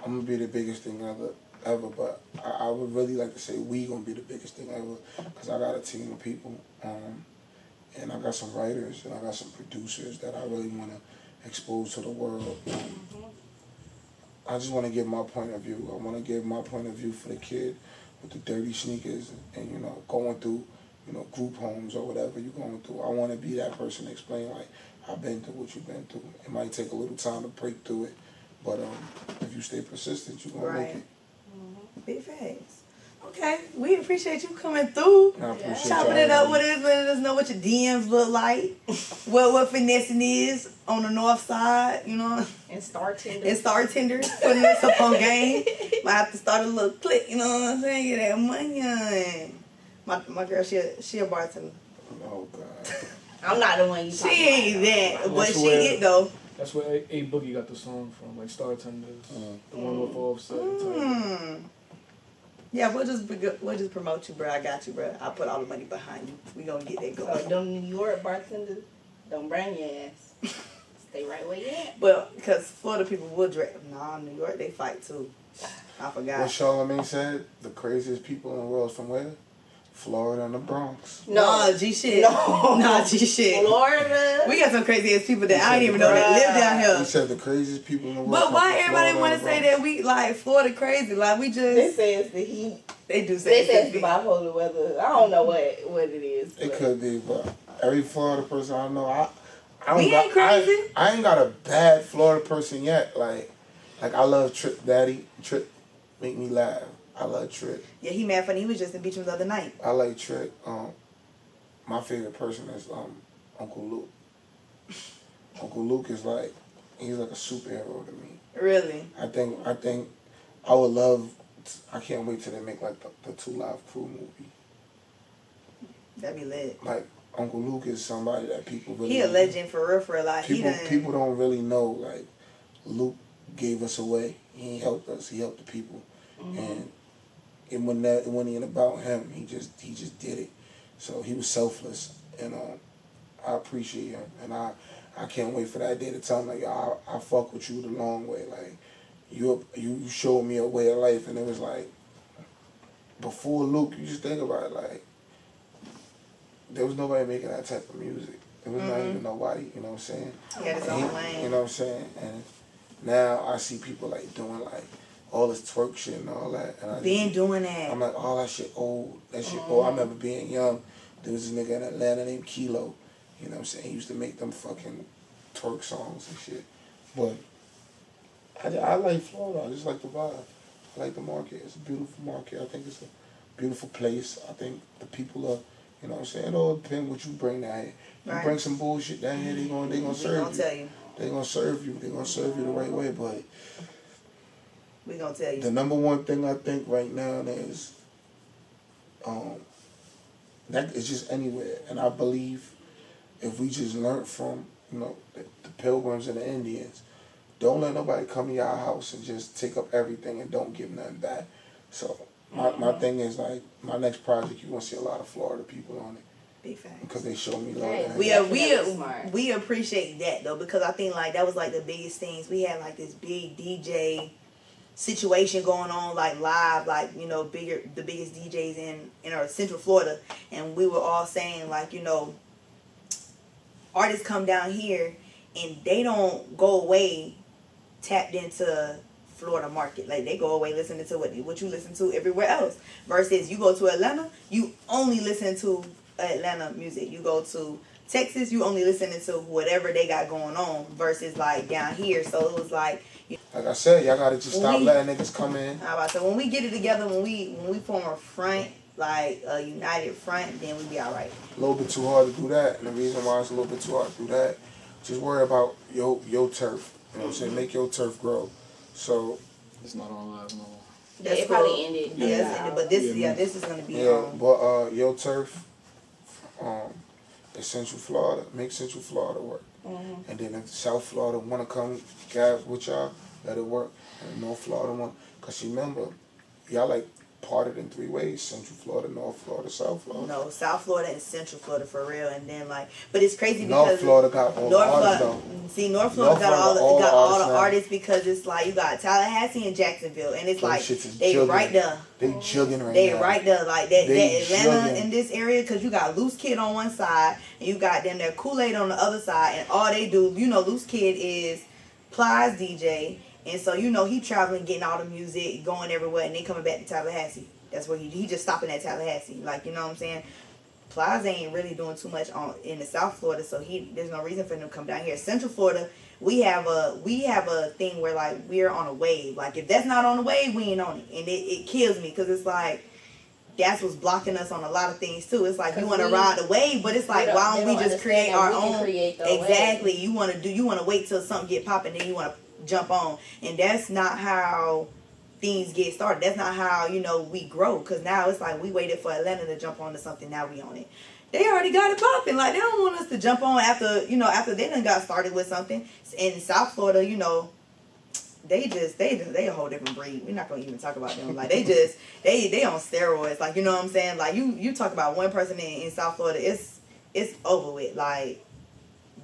gonna be the biggest thing ever. But I would really like to say we gonna be the biggest thing ever, because I got a team of people. And I got some writers and I got some producers that I really want to expose to the world. I just want to give my point of view. I want to give my point of view for the kid with the dirty sneakers and going through, group homes or whatever you're going through. I want to be that person to explain, like, I've been through what you've been through. It might take a little time to break through it, but if you stay persistent, you're going to make it. Big facts. Okay, we appreciate you coming through, chopping it up with us, letting us know what your DMs look like, what finessing is on the north side, and Star Tender. Putting us up on game. Might have to start a little click, you know what I'm saying? Get that money on. My girl, she a bartender. Oh God. I'm not the one you. She ain't that, but she get though. That's where A Boogie got the song from, like Star Tenders, the one with Offset. Yeah, we'll just promote you, bro. I got you, bro. I'll put all the money behind you. We gonna get that going. So them New York bartenders, don't bring your ass. Stay right where you at. Well, because Florida people will drag. Nah, New York, they fight too. I forgot. What Charlamagne said, the craziest people in the world is from where? Florida and the Bronx. No, G shit. No, G shit. Florida. We got some crazy ass people that I didn't even know that live down here. He said the craziest people in the world. But why everybody want to say that we like Florida crazy? Like we just. They say it's the heat. They do say it's the bipolar weather. I don't know what it is. It could be, but every Florida person I know, we ain't crazy. I ain't got a bad Florida person yet. Like I love Trip Daddy. Trip make me laugh. I love Trick. Yeah, he mad funny. He was just in Beacham the other night. I like Trick. My favorite person is Uncle Luke. Uncle Luke is he's like a superhero to me. Really? I think I would love. I can't wait till they make like the 2 Live Crew movie. That'd be lit. Like Uncle Luke is somebody that people really. He a legend for real. Like people don't really know. Like Luke gave us away. He helped us. He helped the people, and it wasn't even about him. He just did it. So he was selfless, and I appreciate him, and I can't wait for that day to tell him like, yo, I fuck with you the long way. Like you showed me a way of life, and it was like before Luke, you just think about it, like there was nobody making that type of music. There was not even nobody, you know what I'm saying? He had his own lane. You know what I'm saying? And now I see people like doing like all this twerk shit and all that. And doing that. I'm like, oh, that shit old. That shit old. I remember being young. There was this nigga in Atlanta named Kilo. You know what I'm saying? He used to make them fucking twerk songs and shit. But I like Florida. I just like the vibe. I like the market. It's a beautiful market. I think it's a beautiful place. I think the people are, you know what I'm saying? It all depends what you bring down here. You bring some bullshit down here, they gonna serve you. They're gonna serve you. They're gonna serve you the right way, but we gonna tell you. The number one thing I think right now is that it's just anywhere. And I believe if we just learn from, the Pilgrims and the Indians, don't let nobody come to your house and just take up everything and don't give nothing back. So my thing is like my next project, you're gonna see a lot of Florida people on it. Big facts. Because they show me love. We appreciate that though, because I think like that was like the biggest things. We had like this big DJ situation going on, like live, like the biggest DJs in our Central Florida, and we were all saying like artists come down here and they don't go away tapped into Florida market. Like they go away listening to what you listen to everywhere else. Versus you go to Atlanta, you only listen to Atlanta music. You go to Texas, you only listening to whatever they got going on. Versus like down here, so it was like I said, y'all gotta just stop letting niggas come in. How about so when we get it together, when we form a front, like a united front, then we be all right. A little bit too hard to do that, and the reason why it's a little bit too hard to do that, just worry about your turf. You know what I'm saying? Make your turf grow. So it's not on live no more. It probably ended. Yeah, it's ended, but this is gonna be but your turf, is Central Florida. Make Central Florida work. And then if South Florida want to come guys with y'all, let it work. And North Florida want, because remember, y'all like parted in 3 ways: Central Florida, North Florida, South Florida. No, South Florida and Central Florida for real. And then like, but it's crazy because North Florida got all the artists though. See, North Florida got all the artists because it's like you got Tallahassee and Jacksonville, and it's like they jugging. Right there. They jugging right they now. They right there, like that Atlanta jugging. In this area, because you got Loose Kid on one side and you got them there Kool-Aid on the other side, and all they do, you know, Loose Kid is Plies DJ, and so you know he traveling, getting all the music, going everywhere, and they coming back to Tallahassee. That's where he just stopping at Tallahassee, like, you know what I'm saying. Plaza ain't really doing too much in the South Florida, so there's no reason for him to come down here. Central Florida, we have a thing where like we're on a wave. Like if that's not on the wave, we ain't on it, and it kills me because it's like that's what's blocking us on a lot of things too. It's like you want to ride the wave, but it's like why don't we just create our own? Exactly. You want to wait till something get popping, then you want to jump on, and that's not how things get started. That's not how, you know, we grow. Because now it's like we waited for Atlanta to jump on to something. Now we on it. They already got it popping. Like they don't want us to jump on after they done got started with something. In South Florida, you know, they a whole different breed. We're not gonna even talk about them. Like they on steroids. Like, you know what I'm saying? Like you talk about one person in South Florida, it's over with. Like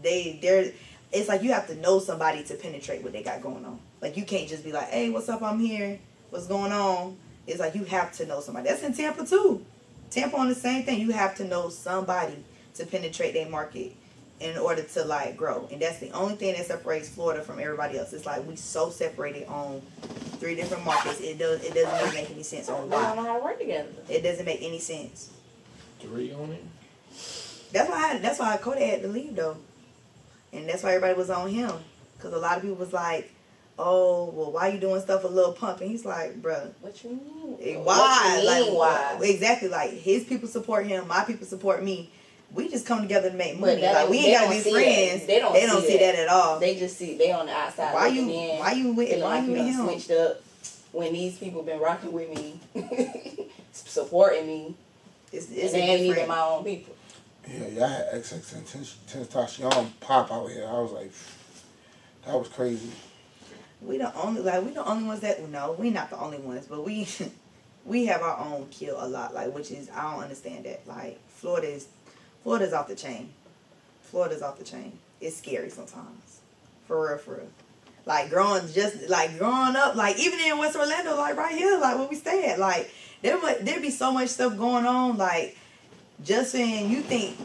it's like you have to know somebody to penetrate what they got going on. Like, you can't just be like, hey, what's up, I'm here. What's going on? It's like you have to know somebody. That's in Tampa, too. Tampa on the same thing. You have to know somebody to penetrate their market in order to, like, grow. And that's the only thing that separates Florida from everybody else. It's like we so separated on 3 different markets. It doesn't even make any sense on why. We don't know how to work together. It doesn't make any sense. 3 on it? That's why Kodak had to leave, though. And that's why everybody was on him. Because a lot of people was like, oh, well, why you doing stuff with Lil Pump? And he's like, bruh. What you mean? Why? What you mean, why? Exactly. Like, his people support him. My people support me. We just come together to make money. Like, we ain't got to be friends. They don't see that at all. They just see, they on the outside. Why you with him? Switched up when these people been rocking with me, supporting me. It's and they ain't even my own people. Yeah, y'all had XXXTentacion pop out here. I was like, that was crazy. We the only ones that, no, we not the only ones, but we have our own kill a lot, like, which is, I don't understand that. Like, Florida's off the chain. Florida's off the chain. It's scary sometimes. For real. Like, growing up, like, even in West Orlando, like, right here, like, where we stay at, like, there be so much stuff going on, like, just saying, you think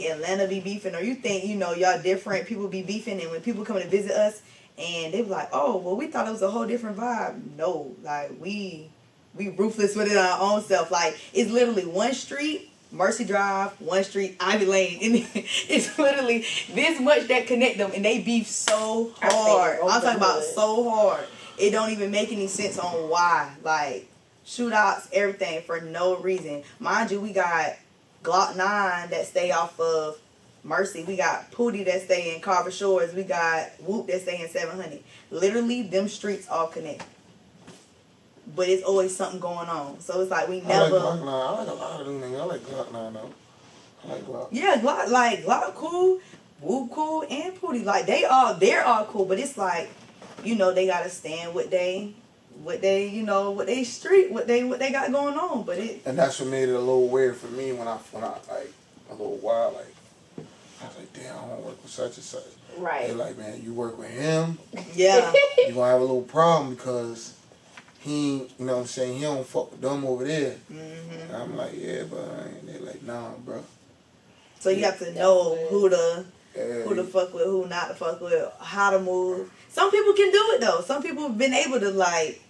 Atlanta be beefing, or you think, you know, y'all different, people be beefing, and when people come to visit us, and they be like, oh, well, we thought it was a whole different vibe. No, like, we ruthless with it our own self. Like, it's literally one street, Mercy Drive, one street, Ivy Lane, and it's literally this much that connect them, and they beef so hard. I'm talking about so hard. It don't even make any sense on why. Like, shootouts, everything, for no reason. Mind you, we got Glock 9 that stay off of Mercy. We got Pootie that stay in Carver Shores. We got Whoop that stay in 700. Literally, them streets all connect. But it's always something going on. So it's like we never... I like Glock 9. I like a lot of them niggas. I like Glock 9 though. I like Glock. Yeah, Glock cool, Whoop cool, and Pootie. Like, they're all cool. But it's like, you know, they got to stand with they street, what they got going on. But it... And that's what made it a little weird for me when I like, a little while, like, I was like, damn, I want to work with such and such. Right. They're like, man, you work with him, Yeah. you're going to have a little problem because he, you know what I'm saying, he don't fuck with them over there. Mm-hmm. And I'm like, yeah, but they're like, nah, bro. So you have to know who to who to fuck with, who not to fuck with, how to move. Some people can do it though. Some people have been able to like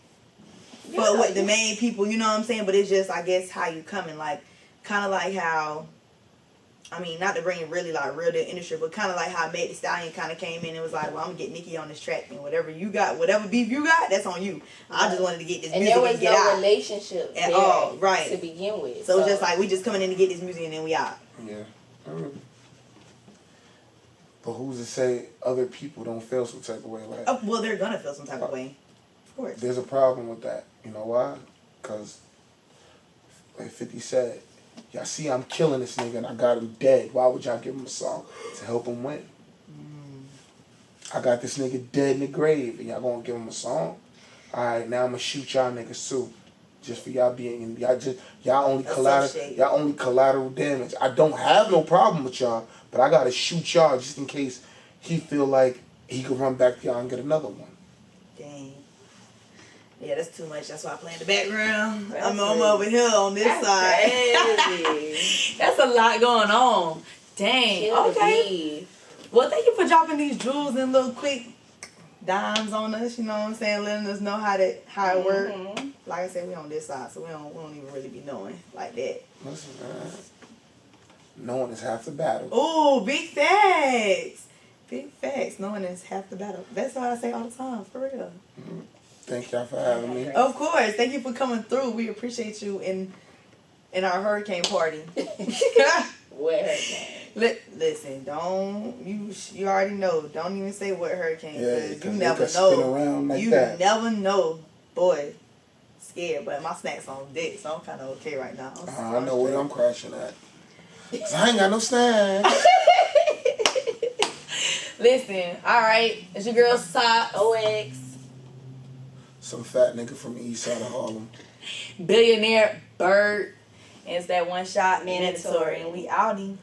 fuck with the main people, you know what I'm saying? But it's just, I guess, how you coming, like, kind of like how, I mean, not to bring it really like real to the industry, but kind of like how Meg Thee Stallion kind of came in and was like, well, I'm gonna get Nicki on this track, and whatever you got, whatever beef you got, that's on you. I just wanted to get this music and there was and get no out relationship at all, right? To begin with, So it's just like we just coming in to get this music and then we out. Yeah. But who's to say other people don't feel some type of way? Like, Oh, well, they're gonna feel some type of way, of course. there's a problem with that. You know why? Because, like 50 said, y'all see I'm killing this nigga and I got him dead. Why would y'all give him a song to help him win? I got this nigga dead in the grave and y'all gonna give him a song? Alright, now I'm gonna shoot y'all niggas too. Just for y'all being, y'all only collateral damage. I don't have no problem with y'all, but I gotta shoot y'all just in case he feel like he could run back to y'all and get another one. Dang. Yeah, that's too much. That's why I play in the background. I'm over here on this side. That's a lot going on. Dang. Okay. Well, thank you for dropping these jewels and little quick dimes on us. You know what I'm saying? Letting us know how it works. Like I said, we on this side, so we don't even really be knowing like that. Listen, man. Knowing is half the battle. Ooh, big facts. Big facts. Knowing is half the battle. That's what I say all the time, for real. Thank y'all for having me. Of course. Thank you for coming through. We appreciate you in our hurricane party. What hurricane? Listen, don't you already know. Don't even say what hurricane, because you never Spin around know. like You that. never know, boy. Scared, but my snack's on deck, so I'm kind of okay right now. I know where I'm crashing at. 'Cause I ain't got no snacks. Listen, all right, it's your girl Sock OX, Some fat nigga from the east side of Harlem. Billionaire, Burk, and it's that one shot mandatory, and we outie.